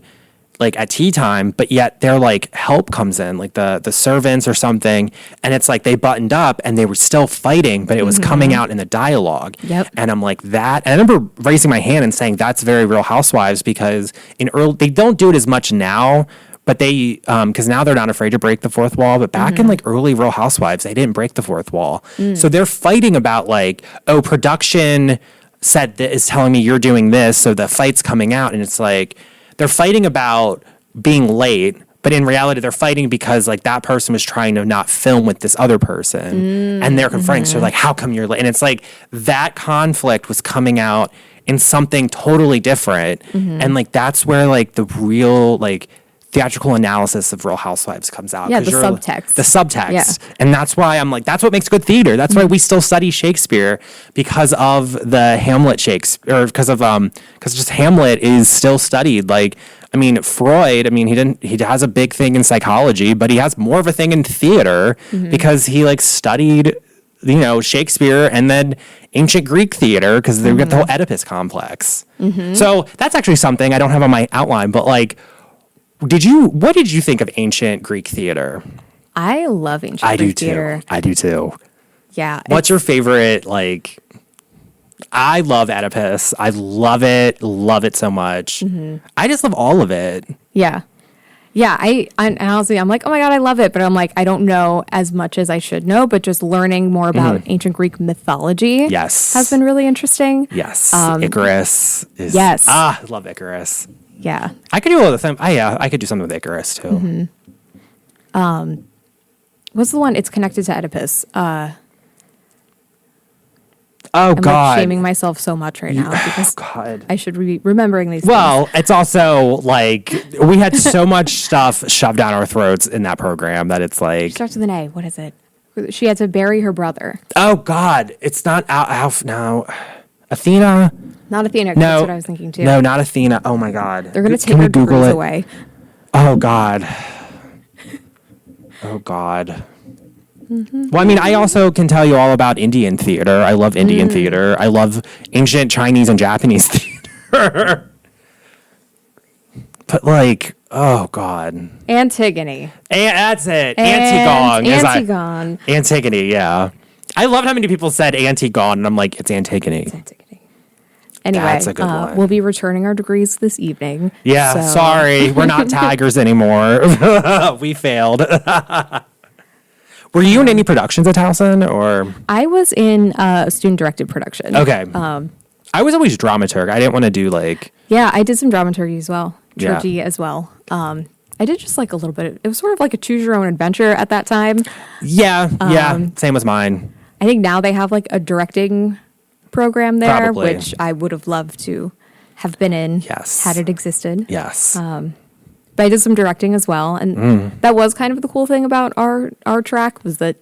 like at tea time, but yet their like help comes in, like the servants or something, and it's like they buttoned up and they were still fighting, but it was coming out in the dialogue. Yep. And I'm like that. And I remember raising my hand and saying that's very Real Housewives, because they don't do it as much now. But they, because now they're not afraid to break the fourth wall. But back in like early Real Housewives, they didn't break the fourth wall. So they're fighting about like, oh, production said that is telling me you're doing this, so the fight's coming out, and it's like they're fighting about being late. But in reality, they're fighting because like that person was trying to not film with this other person, and they're confronting. So like, how come you're late? And it's like that conflict was coming out in something totally different, and like that's where like the real like theatrical analysis of Real Housewives comes out. Yeah, the subtext. The subtext. Yeah. And that's why I'm like, that's what makes good theater. That's why we still study Shakespeare, because of the Hamlet Shakespeare, or because just Hamlet is still studied. Like, I mean, Freud, he has a big thing in psychology, but he has more of a thing in theater because he like studied Shakespeare and then ancient Greek theater because they've got the whole Oedipus complex. So that's actually something I don't have on my outline, but like, what did you think of ancient Greek theater? I love ancient Greek theater. I do too. Yeah. What's your favorite, like, I love Oedipus. I love it so much. I just love all of it. Yeah. Yeah, I honestly, I'm like, oh my God, I love it. But I'm like, I don't know as much as I should know, but just learning more about ancient Greek mythology has been really interesting. Yes. Icarus is. Yes. I love Icarus. Yeah. I could do all the thing. I could do something with Icarus too. What's the one? It's connected to Oedipus. I'm like shaming myself so much right now because I should be remembering these things. It's also like we had so much stuff shoved down our throats in that program that it's like. It starts with an A. What is it? She had to bury her brother. Oh, God. It's not Alf. No. Athena. Not Athena. No. That's what I was thinking too. No, not Athena. Oh, my God. They're going to take her degrees away. Oh, God. Oh, God. Well, I mean, I also can tell you all about Indian theater. I love Indian theater. I love ancient Chinese and Japanese theater. But like, oh God. Antigone. That's it. Antigone. Antigone, yeah. I love how many people said Antigone, and I'm like, it's Antigone. It's Antigone. Anyway, that's a good one. We'll be returning our degrees this evening. Yeah, sorry. We're not tigers anymore. We failed. Were you in any productions at Towson, or? I was in a student-directed production. Okay. I was always dramaturg. I didn't want to do like... Yeah, I did some dramaturgy as well. Trilogy as well. I did just like a little bit. It was sort of like a choose-your-own-adventure at that time. Yeah, same as mine. I think now they have like a directing program there, Probably. which I would have loved to have been in had it existed. Yes. But I did some directing as well, and that was kind of the cool thing about our track was that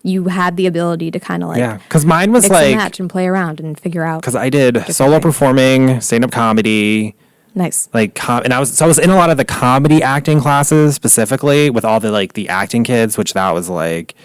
you had the ability to kind of like because mine was mix like and match and play around and figure out. Because I did solo performing, stand-up comedy. Nice. And I was in a lot of the comedy acting classes specifically with all the acting kids, which that was like,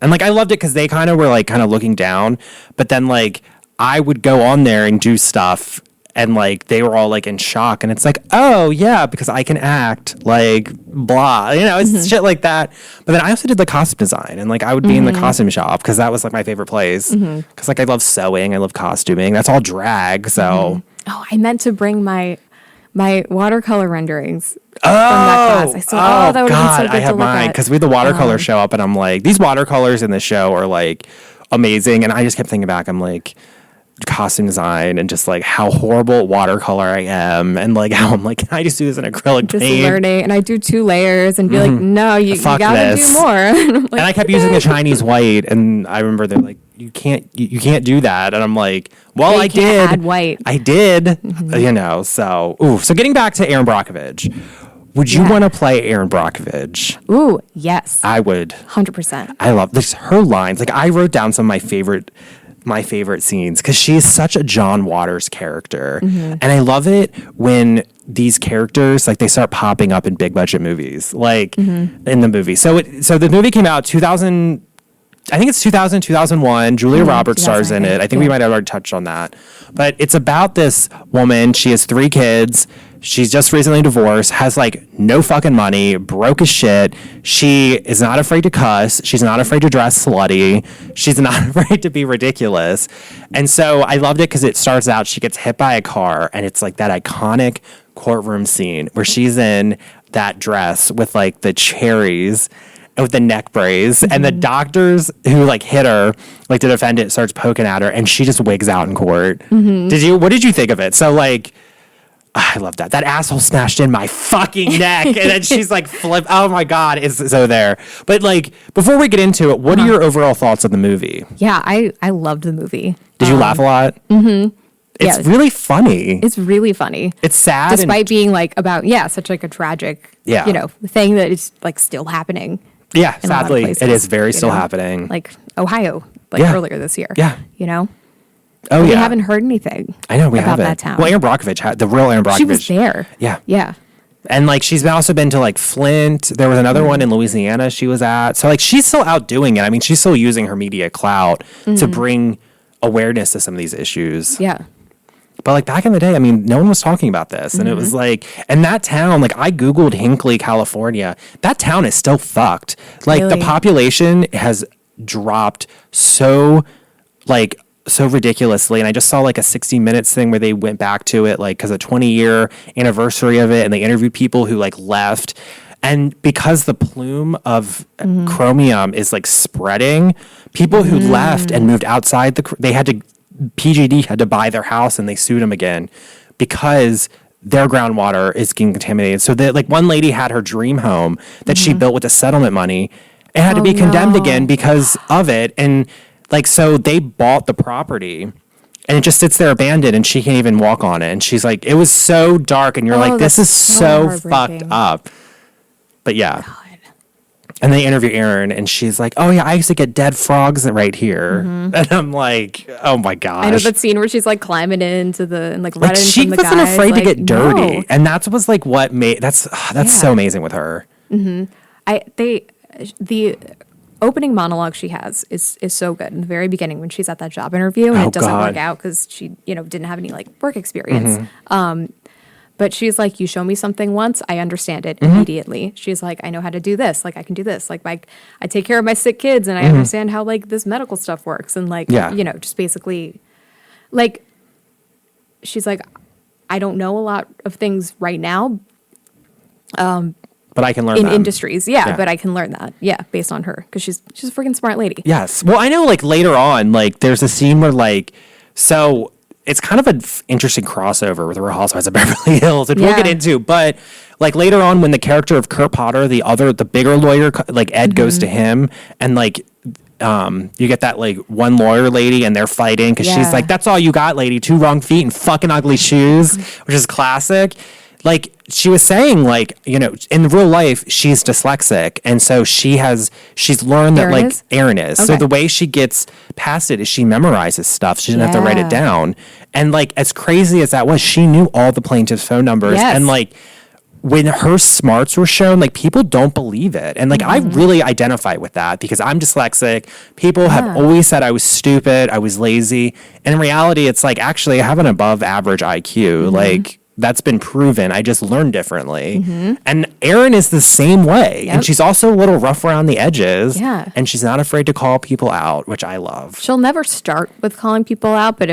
and like I loved it because they kind of were like kind of looking down, but then like I would go on there and do stuff. And, like, they were all, like, in shock. And it's like, oh, yeah, because I can act, like, blah. You know, it's shit like that. But then I also did, the costume design. And, like, I would be in the costume shop because that was, like, my favorite place. Because, like, I love sewing. I love costuming. That's all drag, so. Oh, I meant to bring my watercolor renderings from that class. That would have been so good I have mine. Because we had the watercolor show up. And I'm like, these watercolors in the show are, like, amazing. And I just kept thinking back. I'm like... costume design and just like how horrible watercolor I am and like how I'm like, can I just do this in acrylic just paint? Learning, and I do 2 layers and be like, no, you gotta do more. And I kept using the Chinese white, and I remember they're like, you can't do that, and I'm like, well, I did. Add white. I did, you know. So, so getting back to Erin Brockovich. Would you want to play Erin Brockovich? Ooh, yes. I would. 100%. I love this. Her lines. Like I wrote down some of my favorite scenes because she is such a John Waters character, and I love it when these characters like they start popping up in big budget movies, like in the movie. So the movie came out 2000. I think it's 2001. Julia Roberts stars in it. I think we might have already touched on that, but it's about this woman. She has 3 kids. She's just recently divorced, has like no fucking money, broke as shit. She is not afraid to cuss. She's not afraid to dress slutty. She's not afraid to be ridiculous. And so I loved it because it starts out, she gets hit by a car, and it's like that iconic courtroom scene where she's in that dress with like the cherries and with the neck brace, and the doctors who like hit her, like the defendant starts poking at her, and she just wigs out in court. What did you think of it? So like, I love that. That asshole smashed in my fucking neck. And then she's like, flip. Oh my God. It's so there. But like, before we get into it, what are your overall thoughts of the movie? Yeah, I loved the movie. Did you laugh a lot? It's really funny. It's really funny. It's sad. Despite being like about, such like a tragic, thing that is like still happening. Yeah, sadly. It is very still happening. Like Ohio, earlier this year. Yeah. You know? Oh, we haven't heard anything. I know we about haven't. That town. Well, Erin Brockovich, the real Erin Brockovich. She was there. Yeah. Yeah. And like she's also been to like Flint. There was another one in Louisiana she was at. So like she's still out doing it. I mean, she's still using her media clout to bring awareness to some of these issues. Yeah. But like back in the day, I mean, no one was talking about this. And it was like, and that town, like I Googled Hinckley, California. That town is still fucked. Like the population has dropped so ridiculously. And I just saw like a 60 Minutes thing where they went back to it, like, because a 20-year anniversary of it. And they interviewed people who like left. And because the plume of chromium is like spreading, people who left and moved outside PGD had to buy their house and they sued them again because their groundwater is getting contaminated. So that like one lady had her dream home that she built with the settlement money and had to be condemned again because of it. And like, so they bought the property and it just sits there abandoned and she can't even walk on it. And she's like, it was so dark. And you're like, this is so fucked up. But yeah. God. And they interview Erin, and she's like, "Oh yeah, I used to get dead frogs right here," and I'm like, "Oh my gosh!" I know that scene where she's like climbing into the and like running she from the wasn't guys. afraid like, to get dirty, no. and that's was like what made that's so amazing with her. The opening monologue she has is so good in the very beginning when she's at that job interview and it doesn't work out because she didn't have any like work experience. But she's like, you show me something once, I understand it immediately. She's like, I know how to do this. Like, I can do this. Like, I take care of my sick kids and I understand how, like, this medical stuff works. And, like, just basically, like, she's like, I don't know a lot of things right now. But I can learn in them. industries. Yeah, but I can learn that. Yeah, based on her. Because she's a freaking smart lady. Yes. Well, I know, like, later on, like, there's a scene where, like, so it's kind of an interesting crossover with the Real Housewives of Beverly Hills, which we'll get into. But like later on, when the character of Kurt Potter, the bigger lawyer, like Ed goes to him, and like you get that like one lawyer lady, and they're fighting because she's like, "That's all you got, lady? 2 wrong feet and fucking ugly shoes," which is classic. Like she was saying, like, in real life, she's dyslexic. And so she's learned that like Erin is. Okay. So the way she gets past it is she memorizes stuff. She doesn't have to write it down. And like, as crazy as that was, she knew all the plaintiff's phone numbers. Yes. And like, when her smarts were shown, like people don't believe it. And like, I really identify with that because I'm dyslexic. People have always said I was stupid. I was lazy. And in reality, it's like, actually I have an above average IQ. Like, that's been proven. I just learn differently. And Erin is the same way. And she's also a little rough around the edges. Yeah. And she's not afraid to call people out, which I love. She'll never start with calling people out, but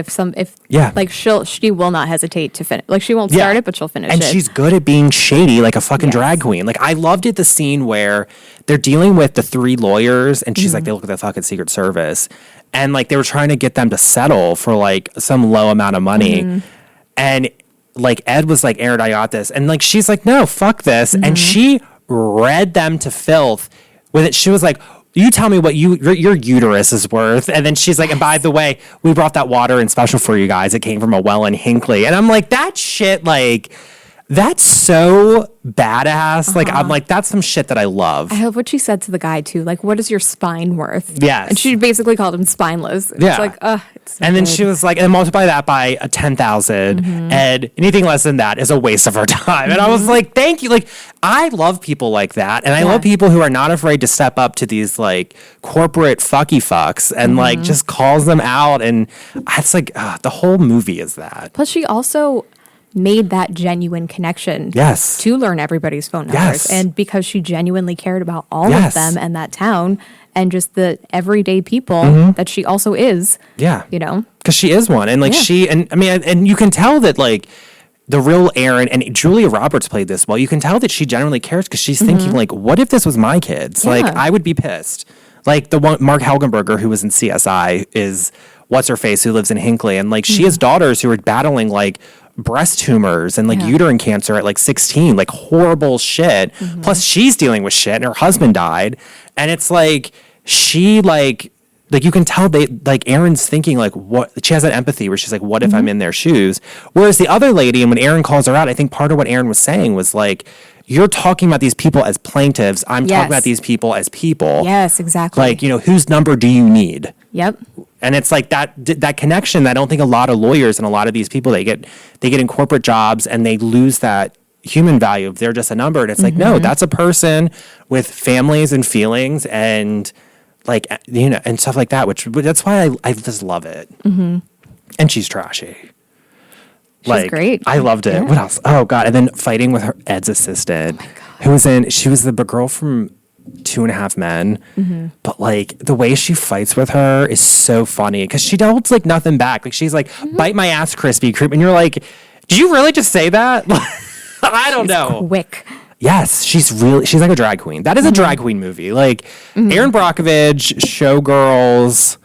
like she will not hesitate to finish. Like she won't start it, but she'll finish it. And she's good at being shady, like a fucking drag queen. Like I loved it, the scene where they're dealing with the 3 lawyers and she's like, they look at the fucking Secret Service. And like they were trying to get them to settle for like some low amount of money. And like Ed was like, Erin, I got this. And like, she's like, no, fuck this. And she read them to filth with it. She was like, you tell me what your uterus is worth. And then she's like, and by the way, we brought that water in special for you guys. It came from a well in Hinckley. And I'm like, that shit, like, that's so badass. Like, I'm like, that's some shit that I love. I love what she said to the guy, too. Like, what is your spine worth? Yes. And she basically called him spineless. Yeah. It's like, it's so and then good. she was like, and multiply that by 10,000. And anything less than that is a waste of her time. And I was like, thank you. Like, I love people like that. And I love people who are not afraid to step up to these, like, corporate fucky fucks and, like, just calls them out. And it's like, the whole movie is that. Plus, she also made that genuine connection to learn everybody's phone numbers. And because she genuinely cared about all of them and that town and just the everyday people that she also is. Yeah. Because she is one. And like and you can tell that like the real Erin and Julia Roberts played this well. You can tell that she genuinely cares because she's thinking like, what if this was my kids? Like I would be pissed. Like the one Mark Helgenberger who was in CSI is what's her face who lives in Hinckley. And like she has daughters who are battling like breast tumors and like uterine cancer at like 16, like horrible shit. Plus she's dealing with shit and her husband died. And it's like, she like you can tell they like Erin's thinking like what she has that empathy where she's like, what if I'm in their shoes? Whereas the other lady, and when Erin calls her out, I think part of what Erin was saying was like, you're talking about these people as plaintiffs. I'm talking about these people as people. Yes, exactly. Like, whose number do you need? Yep. And it's like that connection that I don't think a lot of lawyers and a lot of these people, they get in corporate jobs and they lose that human value. They're just a number. And it's like, no, that's a person with families and feelings and like, and stuff like that, which that's why I just love it. And she's trashy. She's great. I loved it. Yeah. What else? Oh God. And then fighting with Ed's assistant, she was the girl from 2.5 Men. But like the way she fights with her is so funny because she holds like nothing back. Like she's like, bite my ass, Krispy Kreme. And you're like, did you really just say that? I don't know. Quick. Yes, she's like a drag queen. That is a drag queen movie. Like Erin Brockovich, Showgirls,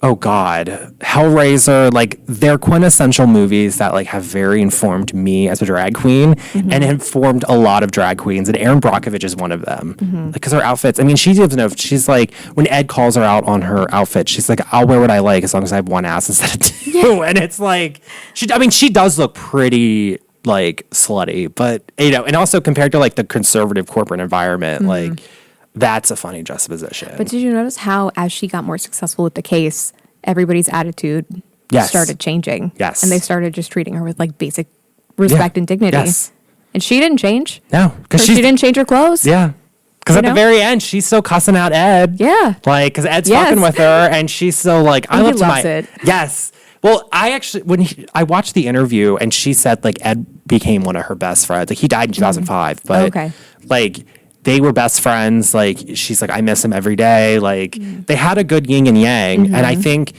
oh God, Hellraiser, like they're quintessential movies that like have very informed me as a drag queen and informed a lot of drag queens. And Erin Brockovich is one of them because her outfits. I mean, she doesn't know. She's like when Ed calls her out on her outfit, she's like, "I'll wear what I like as long as I have one ass instead of two." Yeah. And it's like, she does look pretty like slutty, but and also compared to like the conservative corporate environment, like. That's a funny juxtaposition. But did you notice how, as she got more successful with the case, everybody's attitude started changing? Yes. And they started just treating her with like basic respect and dignity. Yes. And she didn't change. No. Because she didn't change her clothes. Yeah. Because at the very end, she's still cussing out Ed. Yeah. Like, because Ed's fucking with her, and she's still like, I love it. Yes. Well, I actually, I watched the interview, and she said, like, Ed became one of her best friends. Like, he died in 2005, but, like, they were best friends. Like, she's like, I miss him every day. Like, they had a good yin and yang. And I think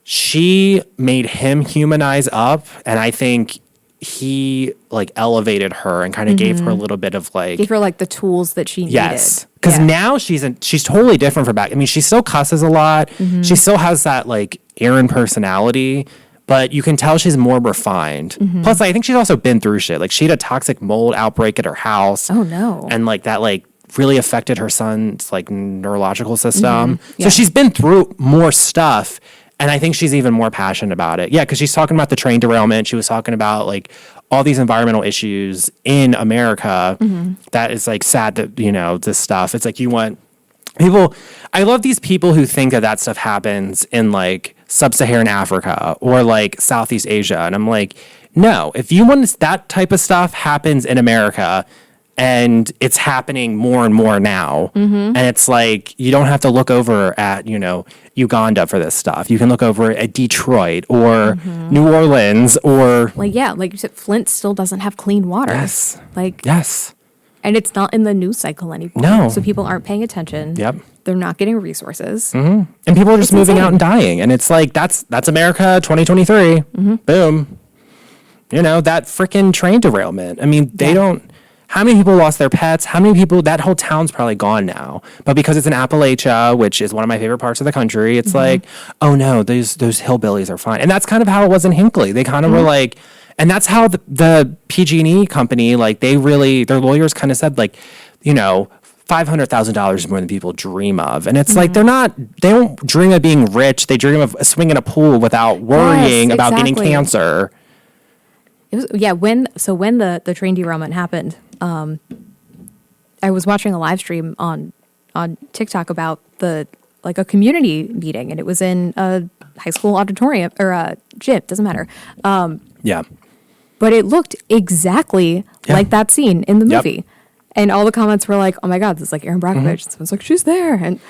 she made him humanize up. And I think he, like, elevated her and kind of gave her a little bit of, like... Gave her, like, the tools that she needed. Yes. Because now she's totally different from back. I mean, she still cusses a lot. She still has that, like, Erin personality. But you can tell she's more refined. Plus, I think she's also been through shit. Like, she had a toxic mold outbreak at her house. Oh, no. And, like, that, like, really affected her son's, like, neurological system. So she's been through more stuff. And I think she's even more passionate about it. Yeah, because she's talking about the train derailment. She was talking about, like, all these environmental issues in America. That is, like, sad that, this stuff. It's like you want... People, I love these people who think that stuff happens in like sub-Saharan Africa or like Southeast Asia. And I'm like, no, if you want that type of stuff happens in America and it's happening more and more now. And it's like, you don't have to look over at, Uganda for this stuff. You can look over at Detroit or New Orleans or... Like you said, Flint still doesn't have clean water. Yes. Yes. And it's not in the news cycle anymore. No. So people aren't paying attention. Yep. They're not getting resources. And people are just moving out and dying. And it's like, that's America 2023. Boom. That freaking train derailment. I mean, they don't... How many people lost their pets? How many people... That whole town's probably gone now. But because it's in Appalachia, which is one of my favorite parts of the country, it's like, oh no, those hillbillies are fine. And that's kind of how it was in Hinckley. They kind of were like... And that's how the PG&E company, like, their lawyers kind of said, like, $500,000 is more than people dream of. And it's like, they don't dream of being rich. They dream of swinging a pool without worrying about getting cancer. It was, when the train derailment happened, I was watching a live stream on TikTok about a community meeting, and it was in a high school auditorium or a gym, doesn't matter. But it looked exactly like that scene in the movie. And all the comments were like, oh my God, this is like Erin Brockovich. Someone's like, she's there. And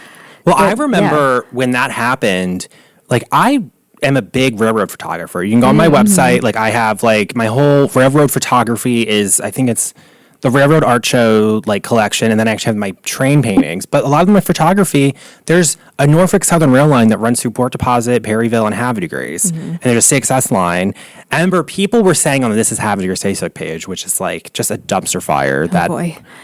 I remember when that happened, like, I am a big railroad photographer. You can go on my website. Like, I have like my whole railroad photography is, I think it's the Railroad Art Show like collection, and then I actually have my train paintings. But a lot of my photography, there's a Norfolk Southern rail line that runs through Port Deposit, Perryville, and Havre-de-Grace. And there's a 6S line. I remember people were saying on the This Is Havre-de-Grace Facebook page, which is like just a dumpster fire that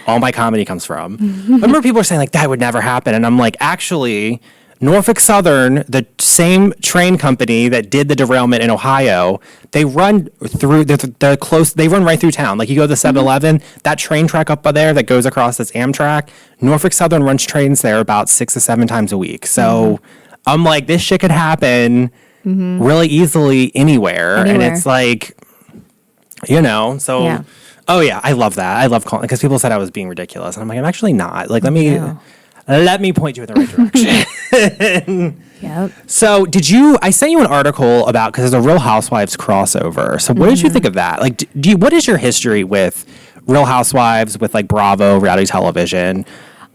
all my comedy comes from. I remember people were saying like, that would never happen. And I'm like, actually... Norfolk Southern, the same train company that did the derailment in Ohio, they run through, they're close, they run right through town. Like, you go to the 7-Eleven, that train track up there that goes across this Amtrak, Norfolk Southern runs trains there about 6 to 7 times a week. So I'm like, this shit could happen really easily anywhere. And it's like, so, oh yeah, I love that. I love calling, because people said I was being ridiculous. And I'm like, I'm actually not. Like, let me point you in the right direction. Yep. So I sent you an article about, because there's a Real Housewives crossover. So what did you think of that? Like, what is your history with Real Housewives, with like Bravo, reality television?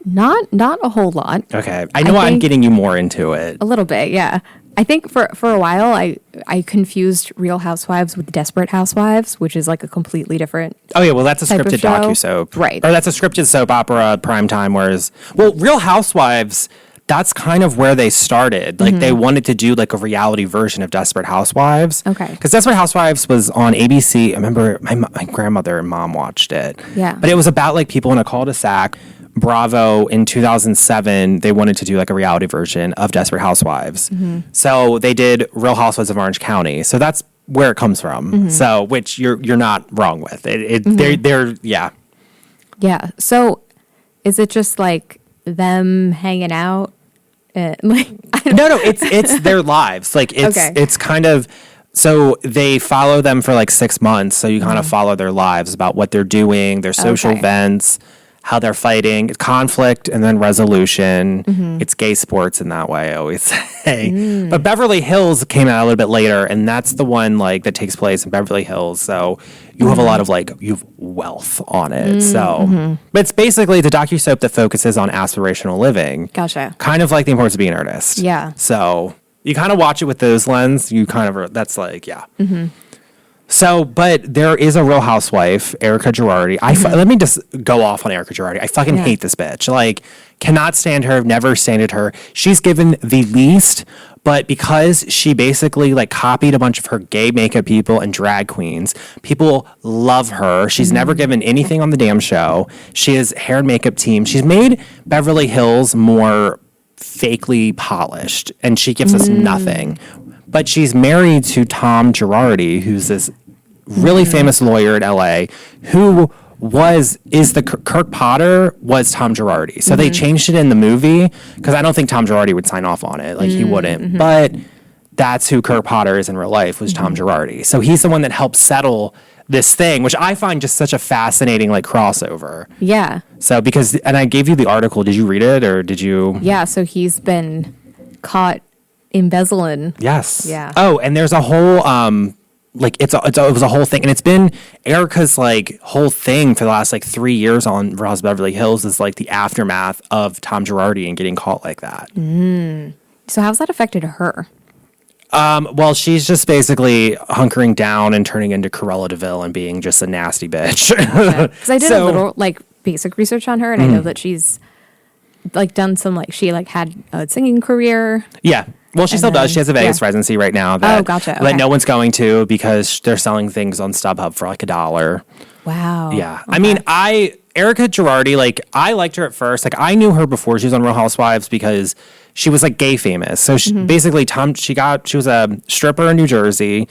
Not a whole lot. Okay. I know I'm getting you more into it. A little bit, yeah. I think for a while I confused Real Housewives with Desperate Housewives, which is like a completely different. Oh yeah, well that's a scripted docusoap, right? Or that's a scripted soap opera primetime. Whereas, Real Housewives, that's kind of where they started. Like they wanted to do like a reality version of Desperate Housewives. Okay. Because Desperate Housewives was on ABC. I remember my grandmother and mom watched it. Yeah. But it was about like people in a cul-de-sac. Bravo in 2007, they wanted to do like a reality version of Desperate Housewives. So they did Real Housewives of Orange County. So that's where it comes from. So, which you're not wrong with. They're yeah. Yeah. So is it just like them hanging out? No, it's their lives. Like it's kind of, so they follow them for like 6 months. So you kind of follow their lives, about what they're doing, their social events, how they're fighting, conflict, and then resolution. It's gay sports in that way, I always say. But Beverly Hills came out a little bit later, and that's the one like that takes place in Beverly Hills. So you have a lot of like, you have wealth on it. So, but it's basically the docusoap that focuses on aspirational living. Gotcha. Kind of like The Importance of Being an Artist. Yeah. So you kind of watch it with those lens. You kind of, that's like, yeah. So, but there is a Real Housewife, Erica Girardi. Let me just go off on Erica Girardi. I fucking hate this bitch. Like, cannot stand her, never standed her. She's given the least, but because she basically like copied a bunch of her gay makeup people and drag queens, people love her. She's never given anything on the damn show. She has hair and makeup team. She's made Beverly Hills more fakely polished, and she gives us nothing. But she's married to Tom Girardi, who's this really famous lawyer in LA, who Kirk Potter was Tom Girardi. So they changed it in the movie, because I don't think Tom Girardi would sign off on it. Like he wouldn't. But that's who Kirk Potter is in real life, was Tom Girardi. So he's the one that helped settle this thing, which I find just such a fascinating like crossover. Yeah. So and I gave you the article. Did you read it, or did you? Yeah. So he's been caught embezzling. Yes. Yeah. Oh, and there's a whole it was a whole thing, and it's been Erica's like whole thing for the last like 3 years on Real Housewives of Beverly Hills, is like the aftermath of Tom Girardi and getting caught like that. So how's that affected her? Well, she's just basically hunkering down and turning into Cruella DeVille and being just a nasty bitch. Because I did a little like basic research on her, and I know that she's like done some like she like had a singing career. Yeah. Well, she still does. She has a Vegas residency right now that, gotcha. that no one's going to, because they're selling things on StubHub for like $1. Wow. Yeah. Okay. I mean, Erica Girardi, like, I liked her at first. Like, I knew her before she was on Real Housewives, because she was like gay famous. So she, basically, she was a stripper in New Jersey,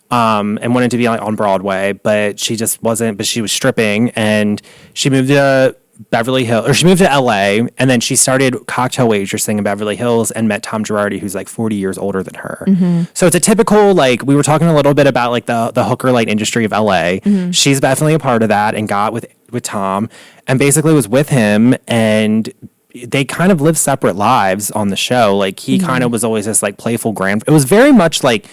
and wanted to be like on Broadway, but she just wasn't. But she was stripping, and she moved to Beverly Hills, or she moved to LA, and then she started cocktail waitressing in Beverly Hills and met Tom Girardi, who's like 40 years older than her. So it's a typical, like, we were talking a little bit about like the hooker light industry of LA. She's definitely a part of that, and got with Tom, and basically was with him, and they kind of lived separate lives on the show. Like, he kind of was always this like playful it was very much like,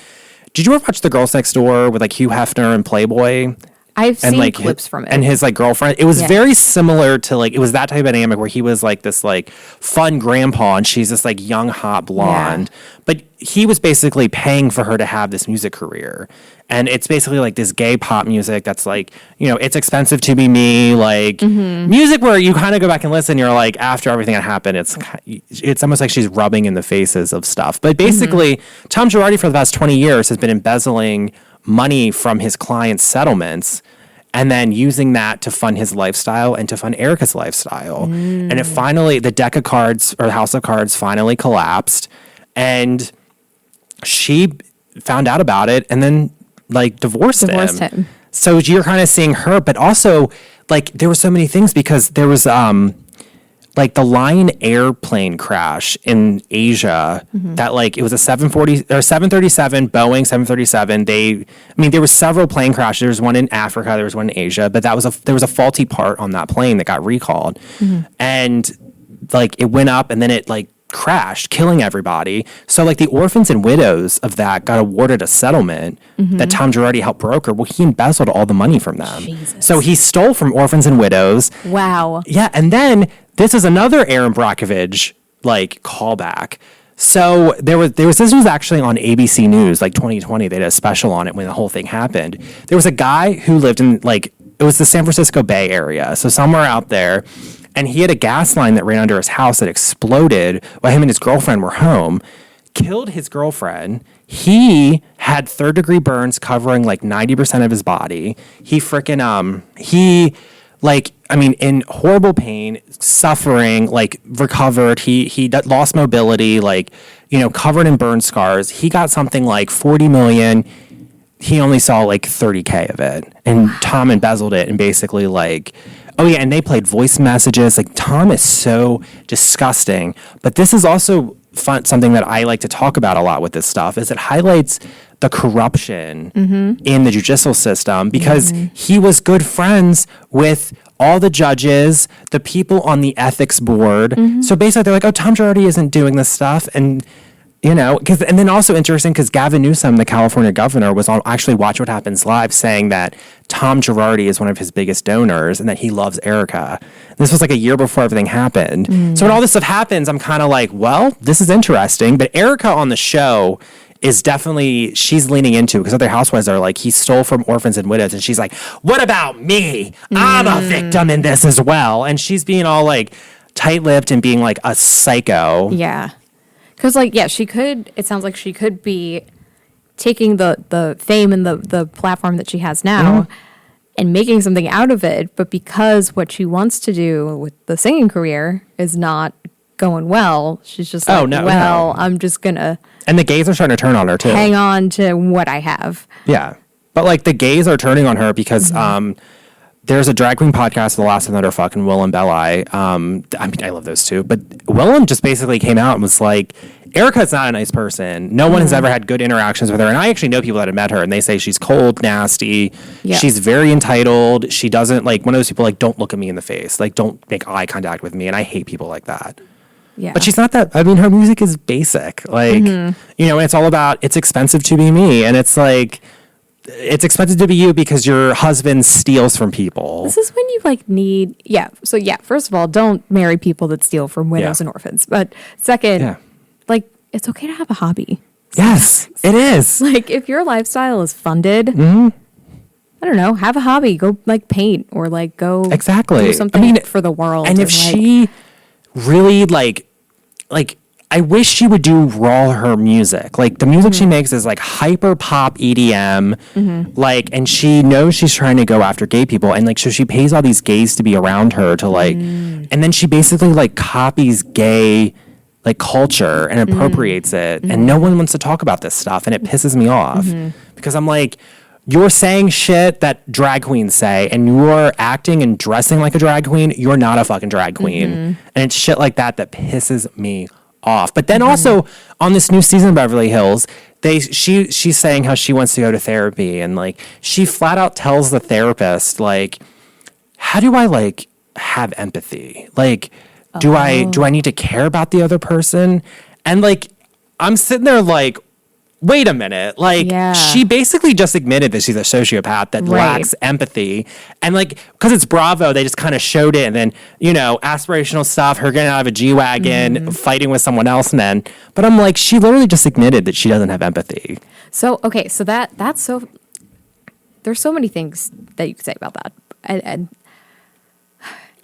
did you ever watch The Girls Next Door with like Hugh Hefner and Playboy? I've seen like clips from it. And his like girlfriend. It was very similar to like, it was that type of dynamic where he was like this like fun grandpa, and she's this like young hot blonde. But he was basically paying for her to have this music career. And it's basically like this gay pop music that's like, you know, It's Expensive to Be Me, like music where you kind of go back and listen, you're like, after everything that happened, it's almost like she's rubbing in the faces of stuff. But basically, Tom Girardi for the past 20 years has been embezzling money from his clients' settlements, and then using that to fund his lifestyle and to fund Erica's lifestyle. And it finally, the deck of cards, or the house of cards, finally collapsed, and she found out about it and then like divorced him. So you're kind of seeing her, but also like there were so many things, because there was like the Lion airplane crash in Asia that like it was a 737 Boeing 737. There was several plane crashes. There was one in Africa, there was one in Asia, but there was a faulty part on that plane that got recalled, and like it went up, and then it like crashed, killing everybody. So like the orphans and widows of that got awarded a settlement that Tom Girardi helped broker. Well, he embezzled all the money from them. Jesus. So he stole from orphans and widows. Wow. Yeah, and then this is another Erin Brockovich like callback. So there was this was actually on ABC News like 2020. They did a special on it when the whole thing happened. There was a guy who lived in like it was the San Francisco Bay Area, so somewhere out there, and he had a gas line that ran under his house that exploded while him and his girlfriend were home. Killed his girlfriend. He had third-degree burns covering like 90% of his body. He in horrible pain, suffering, like recovered. He lost mobility, like, covered in burn scars. He got something like 40 million. He only saw like 30K of it. And Tom embezzled it and basically like, oh yeah, and they played voice messages. Like Tom is so disgusting. But this is also fun, something that I like to talk about a lot with this stuff, is it highlights the corruption in the judicial system, because he was good friends with all the judges, the people on the ethics board. So basically they're like, oh, Tom Girardi isn't doing this stuff. And, and then also interesting because Gavin Newsom, the California governor, was on actually Watch What Happens Live saying that Tom Girardi is one of his biggest donors and that he loves Erica. This was like a year before everything happened. So when all this stuff happens, I'm kind of like, well, this is interesting. But Erica on the show is definitely, she's leaning into, because other housewives are like, he stole from orphans and widows, and she's like, what about me? I'm a victim in this as well. And she's being all like tight-lipped and being like a psycho. Yeah. Because it sounds like she could be taking the fame and the platform that she has now and making something out of it, but because what she wants to do with the singing career is not going well, she's just like, I'm just gonna... And the gays are starting to turn on her, too. Hang on to what I have. Yeah. But, like, the gays are turning on her because there's a drag queen podcast, The Last of Them That Are Fucking, Will and Belli. I love those two. But Willem just basically came out and was like, Erica's not a nice person. No one has ever had good interactions with her. And I actually know people that have met her, and they say she's cold, nasty. Yeah. She's very entitled. She doesn't, like, one of those people, like, don't look at me in the face. Like, don't make eye contact with me. And I hate people like that. Yeah. But she's not that. I mean, her music is basic. Like, and it's all about, it's expensive to be me. And it's like, it's expensive to be you because your husband steals from people. This is when you need. So first of all, don't marry people that steal from widows and orphans. But second, it's okay to have a hobby. Yes, it is. Like, if your lifestyle is funded, I don't know, have a hobby. Go paint or go do something for the world. And if she really I wish she would do raw her music. Like, the music she makes is hyper pop EDM. And she knows she's trying to go after gay people, and so she pays all these gays to be around her to and then she basically copies gay culture and appropriates it, and no one wants to talk about this stuff, and it pisses me off because I'm like, you're saying shit that drag queens say, and you're acting and dressing like a drag queen. You're not a fucking drag queen. And it's shit like that pisses me off. But then also on this new season of Beverly Hills, she's saying how she wants to go to therapy, and she flat out tells the therapist, how do I have empathy? Do I need to care about the other person? And I'm sitting there wait a minute. She basically just admitted that she's a sociopath that lacks empathy. And because it's Bravo, they just kind of showed it. And then, aspirational stuff, her getting out of a G-Wagon, fighting with someone else. And then, but I'm like, she literally just admitted that she doesn't have empathy. So, okay. So that's so, there's so many things that you could say about that. And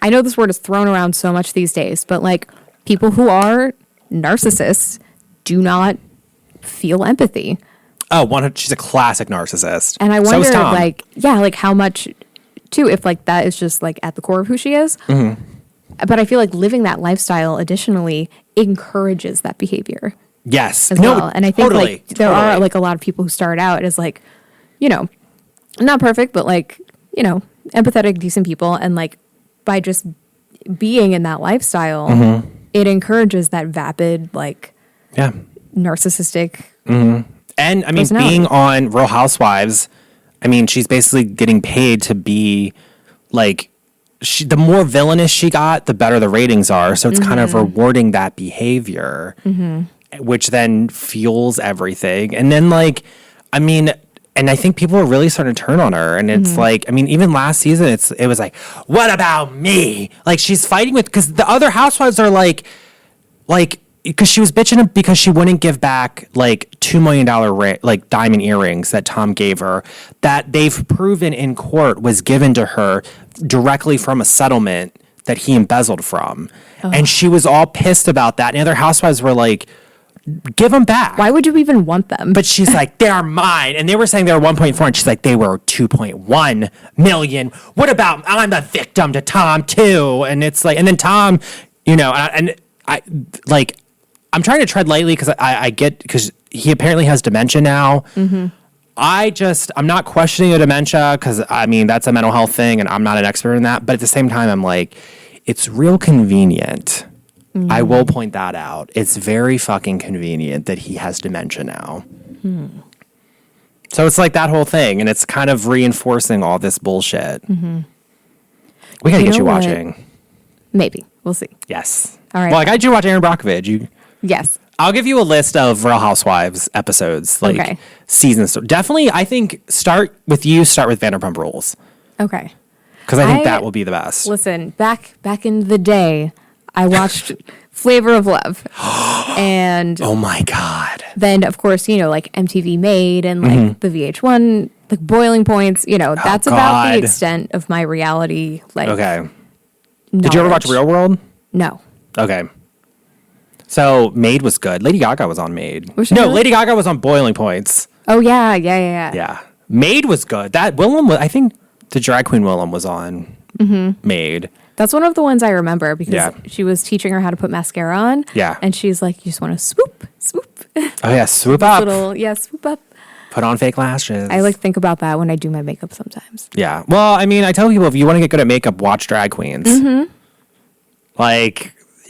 I know this word is thrown around so much these days, but people who are narcissists do not feel empathy. Oh, she's a classic narcissist. And I wonder, how much, too, if that is just at the core of who she is. But I feel living that lifestyle additionally encourages that behavior. Yes. As well. And I think there are a lot of people who start out as not perfect, but empathetic, decent people, and by just being in that lifestyle, it encourages that vapid, narcissistic. And I mean, being on Real Housewives, I mean, she's basically getting paid to be the more villainous she got, the better the ratings are. So it's kind of rewarding that behavior, which then fuels everything. And then and I think people are really starting to turn on her. And it's even last season, it was like, what about me? Like, she's fighting because the other housewives are like, because she was bitching because she wouldn't give back like $2 million diamond earrings that Tom gave her, that they've proven in court was given to her directly from a settlement that he embezzled from. Oh. And she was all pissed about that. And other housewives were like, give them back. Why would you even want them? But she's like, they're mine. And they were saying they were 1.4, and she's like, they were 2.1 million. What about, I'm a victim to Tom too. And it's like, and then Tom, I'm trying to tread lightly because I get, because he apparently has dementia now. Mm-hmm. I'm not questioning the dementia because, that's a mental health thing and I'm not an expert in that. But at the same time, I'm like, it's real convenient. Mm-hmm. I will point that out. It's very fucking convenient that he has dementia now. Mm-hmm. So it's like that whole thing, and it's kind of reinforcing all this bullshit. Mm-hmm. We got to get you watching. Maybe. We'll see. Yes. All right. Well, I got you to watch Erin Brockovich. Yes. I'll give you a list of Real Housewives episodes, seasons. So definitely, I think start with Vanderpump Rules. Okay. Because I think that will be the best. Listen, back in the day, I watched Flavor of Love. And oh my God. Then, of course, MTV Made and the VH1, the Boiling Points, that's about the extent of my reality. Okay. Knowledge. Did you ever watch Real World? No. Okay. So Made was good. Lady Gaga was on Made. Really? Lady Gaga was on Boiling Points. Oh, yeah. Yeah. Made was good. That Willem, I think the drag queen Willem was on Made. That's one of the ones I remember because she was teaching her how to put mascara on. Yeah. And she's like, you just want to swoop. Oh, yeah, swoop up. Swoop up. Put on fake lashes. I think about that when I do my makeup sometimes. Yeah. Well, I tell people, if you want to get good at makeup, watch drag queens. Mm-hmm.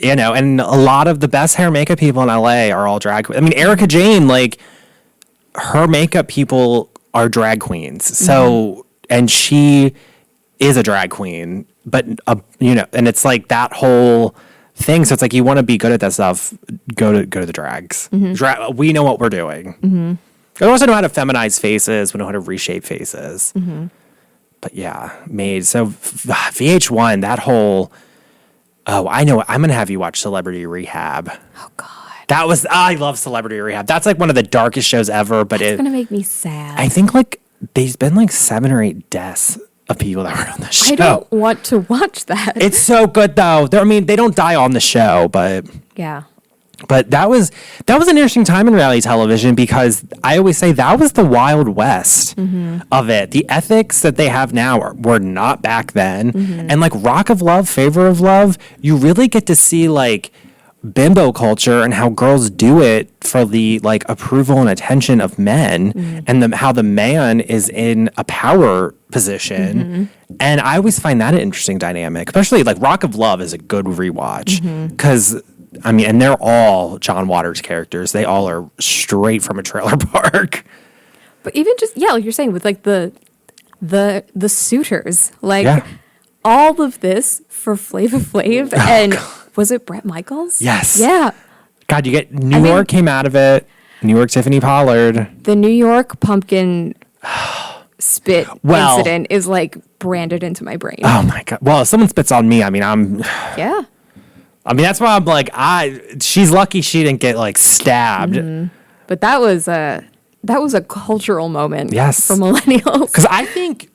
And a lot of the best hair makeup people in LA are all drag queens. Erica Jane, her makeup people are drag queens. So, and she is a drag queen, but, and it's like that whole thing. So it's like, you want to be good at that stuff, go to the drags. Mm-hmm. We know what we're doing. Mm-hmm. We also know how to feminize faces. We know how to reshape faces. Mm-hmm. But yeah, Made. So VH1, that whole... Oh, I know. I'm going to have you watch Celebrity Rehab. Oh, God. I love Celebrity Rehab. That's one of the darkest shows ever. But it's going to make me sad. I think there's been 7 or 8 deaths of people that were on the show. I don't want to watch that. It's so good though. They don't die on the show, but yeah. But that was an interesting time in reality television because I always say that was the Wild West of it. The ethics that they have now were not back then. Mm-hmm. And Rock of Love, Favor of Love, you really get to see bimbo culture and how girls do it for the approval and attention of men and how the man is in a power position. And I always find that an interesting dynamic, especially Rock of Love is a good rewatch because and they're all John Waters characters. They all are straight from a trailer park. But even just, like you're saying, with the suitors, all of this for Flava Flav. And was it Bret Michaels? Yes. Yeah. God, you get New York came out of it. New York Tiffany Pollard. The New York pumpkin spit incident is branded into my brain. Oh my God. Well, if someone spits on me, I'm... Yeah. That's why I'm she's lucky she didn't get stabbed. Mm-hmm. But that was a cultural moment for millennials. Because I think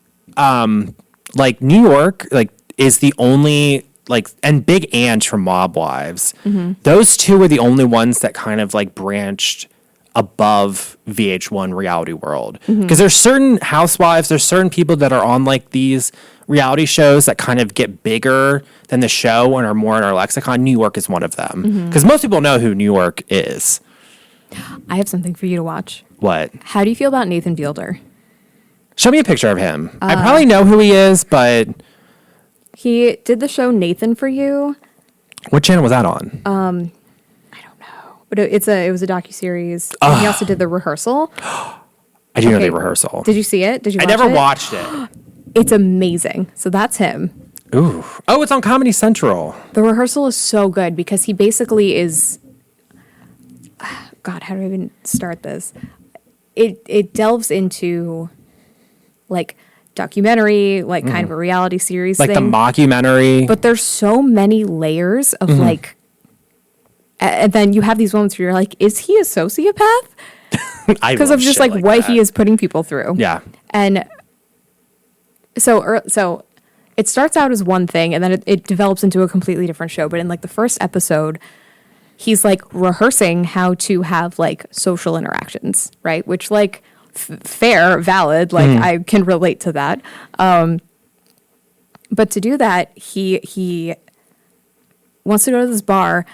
New York is the only and Big Ange from Mob Wives. Mm-hmm. Those two were the only ones that kind of branched above VH1 reality world. Because there's certain housewives, there's certain people that are on these reality shows that kind of get bigger than the show and are more in our lexicon. New York is one of them. Because most people know who New York is. I have something for you to watch. What? How do you feel about Nathan Fielder? Show me a picture of him. I probably know who he is, but... He did the show Nathan for You. What channel was that on? I don't know. But it was a docuseries. And he also did The Rehearsal. I do know The Rehearsal. Did you see it? Did you watch it? I never watched it. It's amazing. So that's him. Ooh. Oh, it's on Comedy Central. The rehearsal is so good because he basically is. God, how do I even start this? It delves into like documentary, like kind of a reality series, Like thing. the mockumentary. But there's so many layers of like, and then you have these moments where you're like, is he a sociopath? Because of just like what he is putting people through. Yeah. And so it starts out as one thing and then it develops into a completely different show. But in like the first episode, he's like rehearsing how to have like social interactions, right? Which like fair, valid, like I can relate to that. But to do that, he wants to go to this bar.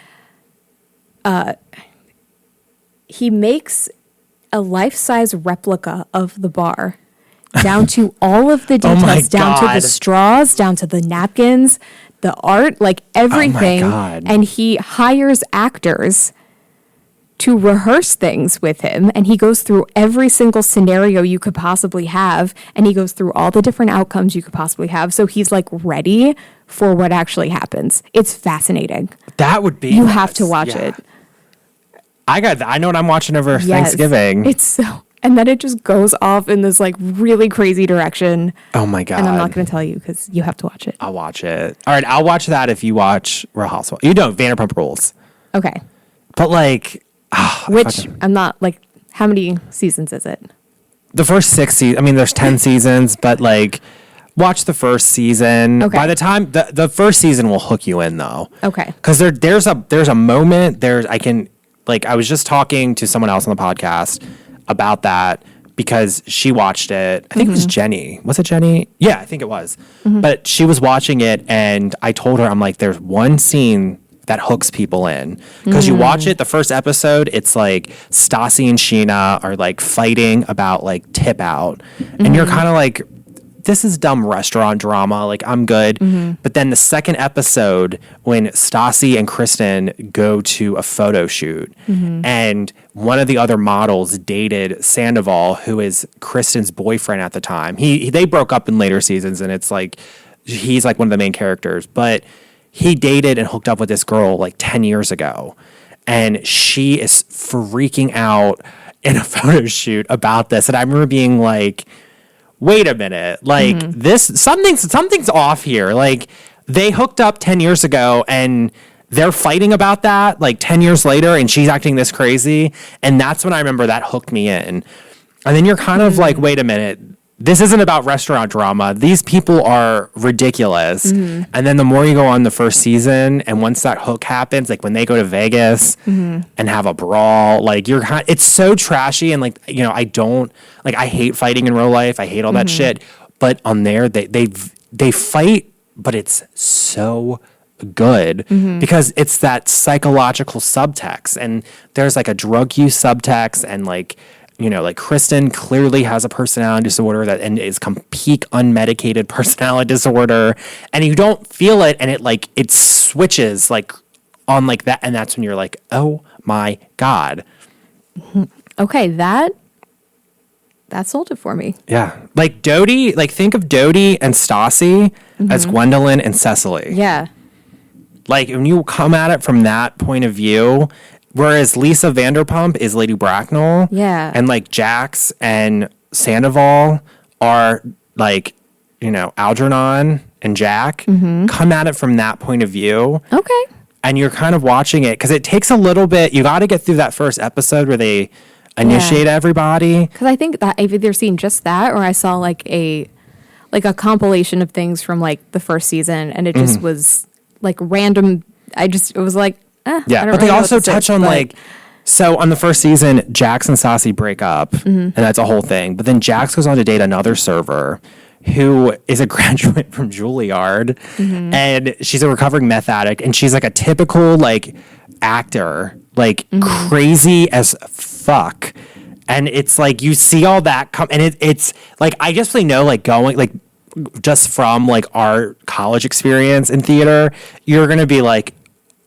He makes a life-size replica of the bar, down to all of the details, down to the straws, down to the napkins, the art, like everything. Oh my God. And he hires actors to rehearse things with him, and he goes through every single scenario you could possibly have, and he goes through all the different outcomes you could possibly have, so he's like ready for what actually happens. It's fascinating. That would be. You have to watch it. I know what I'm watching over Thanksgiving. It's so, and then it just goes off in this like really crazy direction. Oh my God. And I'm not going to tell you because you have to watch it. I'll watch it. All right, I'll watch that if you watch Real Housewives. You don't, Vanderpump Rules. Okay. But like, I'm not like, how many seasons is it? the first 6 seasons. I mean, there's 10 seasons, but like, watch the first season. Okay. By the time the first season will hook you in though. Okay. Because there's a moment I was just talking to someone else on the podcast about that because she watched it. I think it was Jenny. Was it Jenny? Yeah, I think it was. But she was watching it and I told her, I'm like, there's one scene that hooks people in. Because you watch it, the first episode, it's like Stassi and Sheena are like fighting about like tip out. And you're kind of like, this is dumb restaurant drama. Like, I'm good. But then the second episode, when Stassi and Kristen go to a photo shoot, and one of the other models dated Sandoval, who is Kristen's boyfriend at the time. They broke up in later seasons, and it's like he's like one of the main characters. But he dated and hooked up with this girl like 10 years ago, and she is freaking out in a photo shoot about this. And I remember being like, wait a minute, like this, something's off here. Like, they hooked up 10 years ago and they're fighting about that like 10 years later and she's acting this crazy. And that's when I remember that hooked me in. And then you're kind of like, wait a minute, this isn't about restaurant drama. These people are ridiculous. And then the more you go on the first season, and once that hook happens, like when they go to Vegas and have a brawl, like it's so trashy. And like, you know, I hate fighting in real life. I hate all that shit. But on there, they fight, but it's so good because it's that psychological subtext. And there's like a drug use subtext and like, you know, like Kristen clearly has a personality disorder and is peak unmedicated personality disorder, and you don't feel it, and it switches like on like that, and that's when you're like, oh my God. Okay, that sold it for me. Yeah, like Dodie, like think of Dodie and Stassi as Gwendolyn and Cecily. Yeah. Like when you come at it from that point of view. Whereas Lisa Vanderpump is Lady Bracknell. Yeah. And like Jax and Sandoval are like, you know, Algernon and Jack. Come at it from that point of view. Okay. And you're kind of watching it because it takes a little bit. You got to get through that first episode where they initiate everybody. Because I think that I've either seen just that or I saw like a compilation of things from like the first season, and it just was like random. It was like, yeah, but they also touch on like, so on the first season, Jax and Stassi break up, and that's a whole thing. But then Jax goes on to date another server who is a graduate from Juilliard, and she's a recovering meth addict, and she's like a typical like actor, like crazy as fuck. And it's like you see all that come, and it's like I just really know like going like just from like our college experience in theater, you're gonna be like,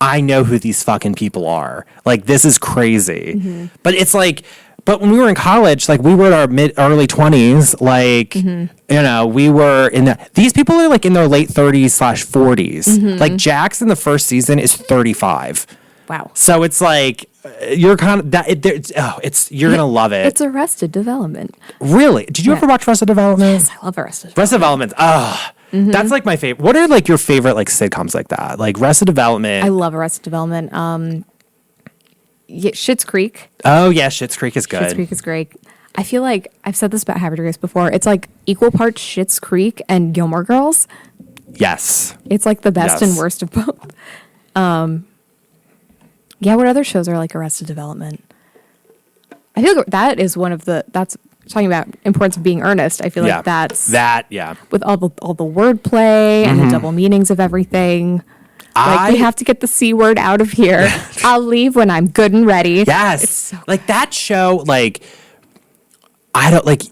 I know who these fucking people are. Like, this is crazy. But it's like, But when we were in college, like we were in our early 20s, like, we were these people are like in their late 30s/40s. Like Jax in the first season is 35. Wow. So it's like, you're kind of you're going to love it. It's Arrested Development. Really? Did you ever watch Arrested Development? Yes, I love Arrested Development. Arrested Development. That's like my favorite. What are like your favorite like sitcoms like that? Like Arrested Development. I love Arrested Development. Schitt's Creek. Oh yeah, Schitt's Creek is good. Schitt's Creek is great. I feel like I've said this about Happy Grace before. It's like equal parts Schitt's Creek and Gilmore Girls. Yes. It's like the best and worst of both. Yeah, what other shows are like Arrested Development? I feel like that is that's talking about importance of being earnest. I feel like that's with all the wordplay and the double meanings of everything. Like, we have to get the C word out of here. I'll leave when I'm good and ready. Yes. It's so like that show, like, I don't, like,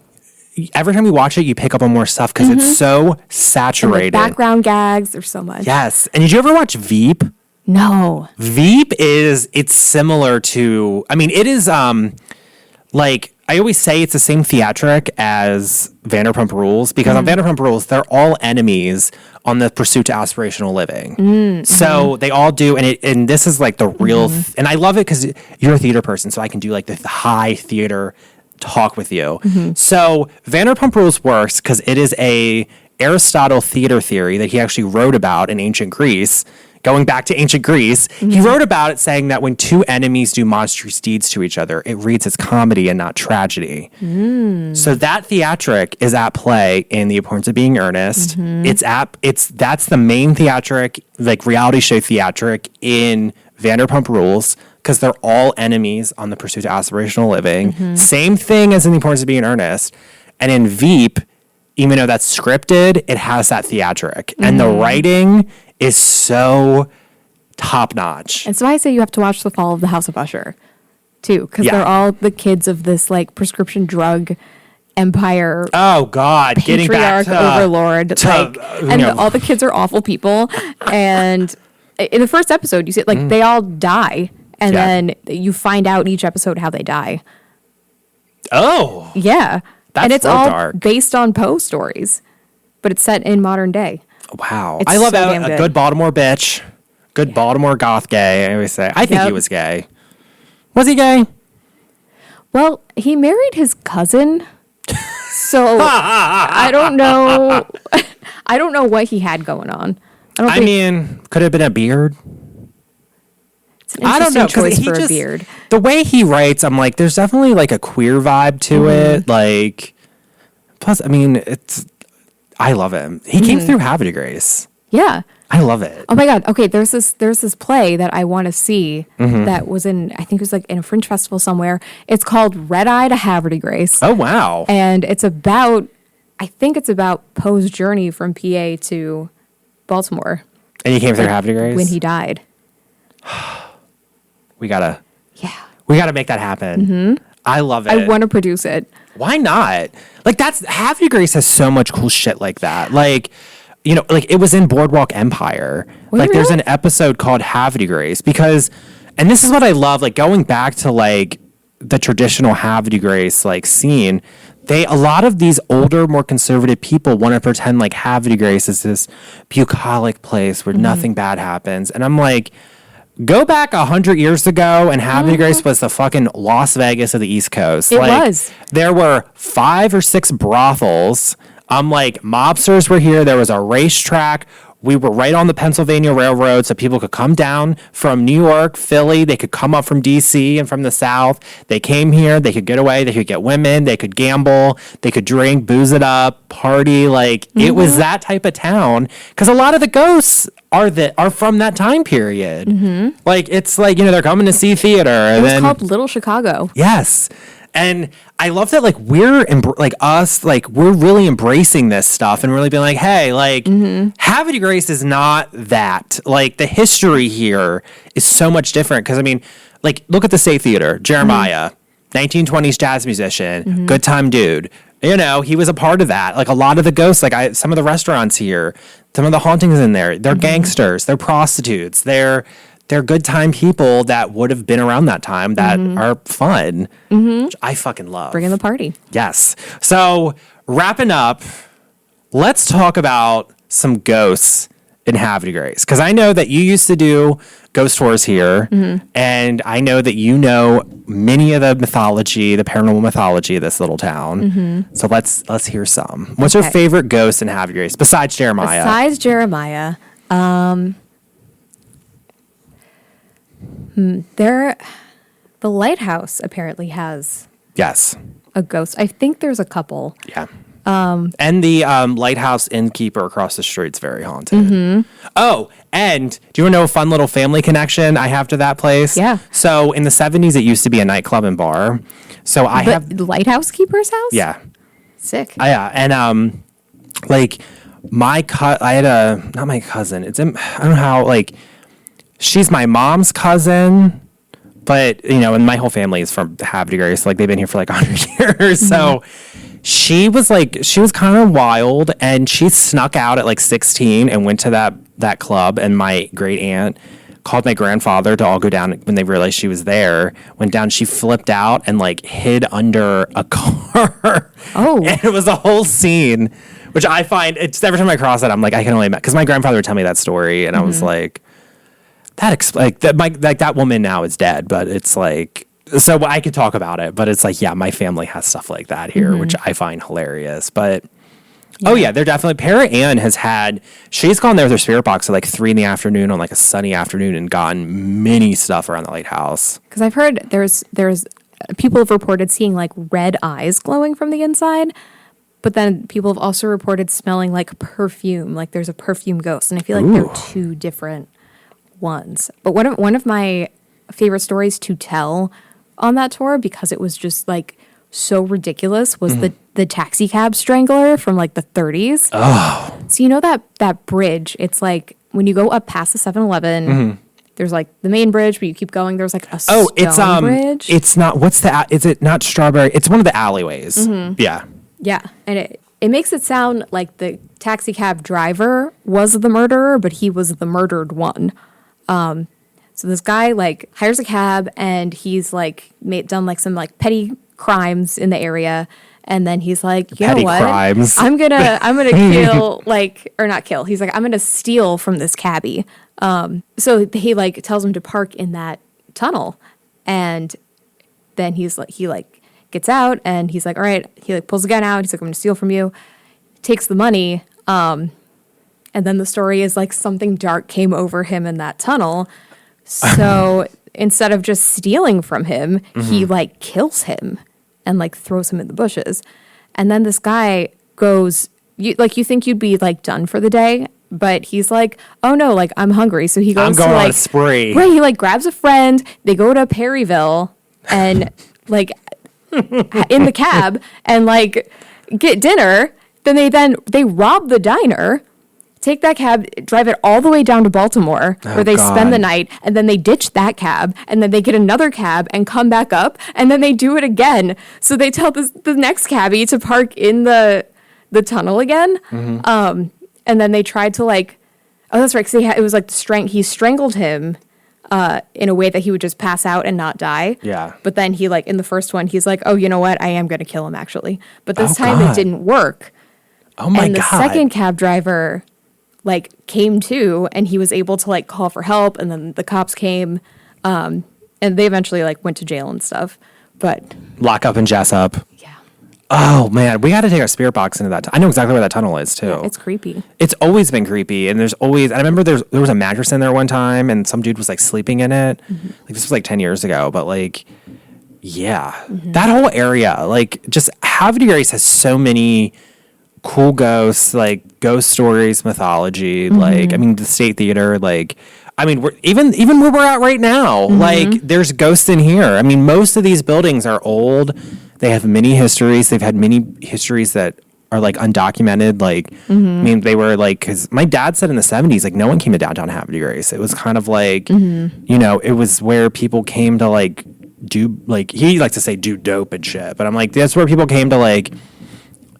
every time you watch it, you pick up on more stuff because it's so saturated. And the background gags, there's so much. Yes. And did you ever watch Veep? No. Veep it's similar to, I mean, it is, like, I always say it's the same theatric as Vanderpump Rules because on Vanderpump Rules, they're all enemies on the pursuit to aspirational living. So they all do, and this is like the real, and I love it because you're a theater person, so I can do like the high theater talk with you. So Vanderpump Rules works because it is a Aristotle theater theory that he actually wrote about in ancient Greece. Going back to ancient Greece, he wrote about it saying that when two enemies do monstrous deeds to each other, it reads as comedy and not tragedy. So that theatric is at play in The Importance of Being Earnest. That's the main theatric, like reality show theatric in Vanderpump Rules, because they're all enemies on the pursuit of aspirational living. Same thing as in The Importance of Being Earnest. And in Veep, even though that's scripted, it has that theatric. And the writing is so top notch. And so I say you have to watch The Fall of the House of Usher too, because they're all the kids of this like prescription drug empire. Oh God, getting back to overlord. All the kids are awful people. And in the first episode, you see like they all die, and then you find out in each episode how they die. Oh, yeah, that's and it's so all dark. based on Poe stories, but it's set in modern day. Wow. It's I love so a good Baltimore bitch. Good Baltimore goth gay, I always say. I think he was gay. Was he gay? Well, he married his cousin. So I don't know. I don't know what he had going on. I mean, could it have been a beard? It's an interesting choice for a beard. The way he writes, I'm like, there's definitely like a queer vibe to it. Like, plus, I mean, I love him. He came through Happy Grace. Yeah. I love it. Oh my God. Okay, there's this play that I want to see that was I think it was like in a fringe festival somewhere. It's called Red Eye to Haverty Grace. Oh wow. And I think it's about Poe's journey from PA to Baltimore. And he came through Haverty Grace? When he died. We gotta make that happen. I love it. I want to produce it. Why not? Like Happy Grace has so much cool shit like that. Like, you know, like it was in Boardwalk Empire. There's an episode called Happy Grace because, and this is what I love, like going back to like the traditional Happy Grace like scene. A lot of these older, more conservative people want to pretend like Happy Grace is this bucolic place where nothing bad happens. And I'm like, go back 100 years ago, and Happy Grace was the fucking Las Vegas of the East Coast. It was. There were 5 or 6 brothels. Like, mobsters were here. There was a racetrack. We were right on the Pennsylvania Railroad, so people could come down from New York, Philly. They could come up from D.C. and from the South. They came here. They could get away. They could get women. They could gamble. They could drink, booze it up, party. Like, it was that type of town. Because a lot of the ghosts are from that time period. Like, it's like, you know, they're coming to see theater. It was called Little Chicago. Yes. And I love that, like, we're really embracing this stuff and really being like, hey, like, Happy Grace is not that. Like, the history here is so much different. Because, I mean, like, look at the State Theater. Jeremiah, 1920s jazz musician, good time dude. You know, he was a part of that. Like, a lot of the ghosts, like, some of the restaurants here, some of the hauntings in there, they're gangsters, they're prostitutes, they're they're good time people that would have been around that time that are fun, which I fucking love. Bring in the party. Yes. So wrapping up, let's talk about some ghosts in Havre de Grace, because I know that you used to do ghost tours here, and I know that you know many of the mythology, the paranormal mythology of this little town. So let's hear some. What's your favorite ghost in Havre de Grace besides Jeremiah? Besides Jeremiah, the lighthouse apparently has Yes. a ghost. I think there's a couple. Yeah. And the lighthouse innkeeper across the street's very haunted. Oh, and do you want to know a fun little family connection I have to that place? Yeah. So in the 70s, it used to be a nightclub and bar. So I have... The lighthouse keeper's house? Yeah. Sick. Yeah. And like I had not my cousin. I don't know how, like, she's my mom's cousin. But, and my whole family is from Havre de Grace. Like, they've been here for like 100 years. So she was kind of wild, and she snuck out at like 16 and went to that club. And my great aunt called my grandfather to all go down when they realized she was there. Went down, she flipped out and like hid under a car. Oh. And it was a whole scene, which I find, it's every time I cross it, I'm like, I can only imagine. Because my grandfather would tell me that story, and I was like, that woman now is dead, but it's like, so I could talk about it, but it's like, yeah, my family has stuff like that here, which I find hilarious. But they're definitely, Para Ann she's gone there with her spirit box at like 3 p.m. on like a sunny afternoon and gotten many stuff around the lighthouse. Because I've heard there's people have reported seeing like red eyes glowing from the inside, but then people have also reported smelling like perfume, like there's a perfume ghost, and I feel like they're two different ones. But one of my favorite stories to tell on that tour, because it was just like so ridiculous, was the taxi cab strangler from like the 30s. Oh. So you know that bridge, it's like when you go up past the 7-Eleven, there's like the main bridge, but you keep going, there's like a stone bridge. It's not, is it not Strawberry? It's one of the alleyways. Yeah. Yeah. And it makes it sound like the taxi cab driver was the murderer, but he was the murdered one. So this guy like hires a cab, and he's like done like some like petty crimes in the area, and then he's like, you know what? Crimes. I'm gonna kill or not kill. He's like, I'm gonna steal from this cabbie. So he like tells him to park in that tunnel, and then he gets out, and he's like, all right. He like pulls the gun out. He's like, I'm gonna steal from you. Takes the money. And then the story is like something dark came over him in that tunnel. So instead of just stealing from him, he like kills him and like throws him in the bushes. And then this guy goes, you think you'd be like done for the day, but he's like, oh no, like I'm hungry. So he goes on a spree. Right, he like grabs a friend. They go to Perryville and like in the cab and like get dinner. Then they rob the diner. Take that cab, drive it all the way down to Baltimore, where they spend the night, and then they ditch that cab, and then they get another cab and come back up, and then they do it again. So they tell the next cabbie to park in the tunnel again, and then they tried to like, oh, that's right, because it was like he strangled him in a way that he would just pass out and not die. Yeah. But then he like in the first one, he's like, oh, you know what, I am going to kill him actually. But this time it didn't work. Oh my God. And the second cab driver like came to, and he was able to like call for help, and then the cops came, and they eventually like went to jail and stuff. But lock up and Jessup. Yeah. Oh man, we got to take our spirit box into that. I know exactly where that tunnel is too. Yeah, it's creepy. It's always been creepy, and I remember there was a mattress in there one time, and some dude was like sleeping in it. Like this was like 10 years ago, but like, yeah, that whole area, like just Havre de Grace has so many cool ghosts, like ghost stories, mythology, like, I mean, the State Theater, like, I mean, we're even where we're at right now, like, there's ghosts in here. I mean, most of these buildings are old. They have many histories. They've had many histories that are, like, undocumented. Like, I mean, they were, like, because my dad said in the 70s, like, no one came to downtown Havre de Grace. It was kind of like, it was where people came to, like, do, like, he likes to say do dope and shit. But I'm like, that's where people came to, like,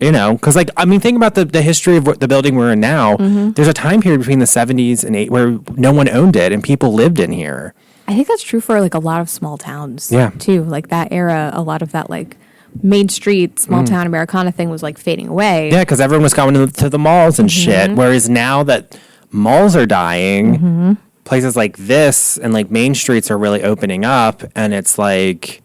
You know, because like, I mean, think about the history of the building we're in now. There's a time period between the 70s and 80s where no one owned it and people lived in here. I think that's true for like a lot of small towns. Yeah. Too. Like that era, a lot of that like Main Street, small town Americana thing was like fading away. Yeah, because everyone was going to the malls and shit. Whereas now that malls are dying, places like this and like main streets are really opening up. And it's like,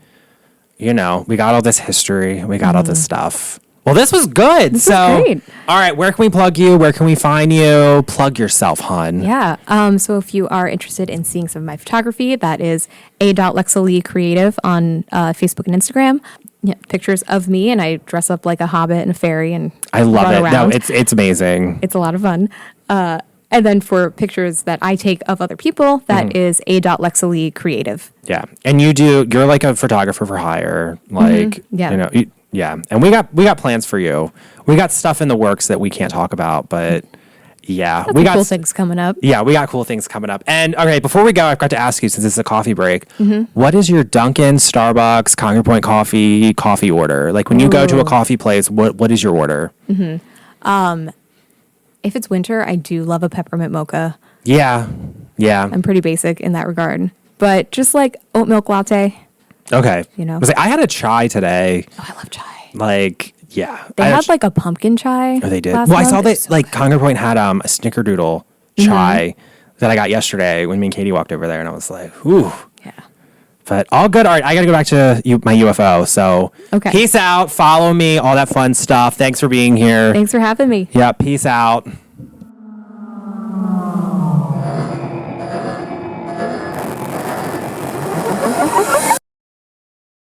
you know, we got all this history. We got all this stuff. Well, this was good. This was great. All right, where can we plug you? Where can we find you? Plug yourself, hun. Yeah. So if you are interested in seeing some of my photography, that is a.lexi creative on Facebook and Instagram. Yeah, pictures of me, and I dress up like a hobbit and a fairy, and I love it. around. No, it's amazing. It's a lot of fun. And then for pictures that I take of other people, that is a.lexi creative. Yeah, and you're like a photographer for hire, like Yeah. you know. Yeah, and we got plans for you. We got stuff in the works that we can't talk about, but yeah, We got cool things coming up. Yeah, we got cool things coming up. And okay, before we go, I've got to ask you, since this is a coffee break, what is your Dunkin', Starbucks, Concord Point coffee order? Like when you go to a coffee place, what is your order? If it's winter, I do love a peppermint mocha. Yeah. I'm pretty basic in that regard, but just like oat milk latte. Okay. You know. I was like, I had a chai today. Oh, I love chai. Like, yeah. They had like a pumpkin chai. Oh, they did. last Well, I month. saw that So like good. Concord Point had a snickerdoodle chai that I got yesterday when me and Katie walked over there, and I was like, "Ooh." Yeah. But all good. All right, I got to go back to my UFO. So, Okay. Peace out. Follow me. All that fun stuff. Thanks for being here. Thanks for having me. Yeah. Peace out.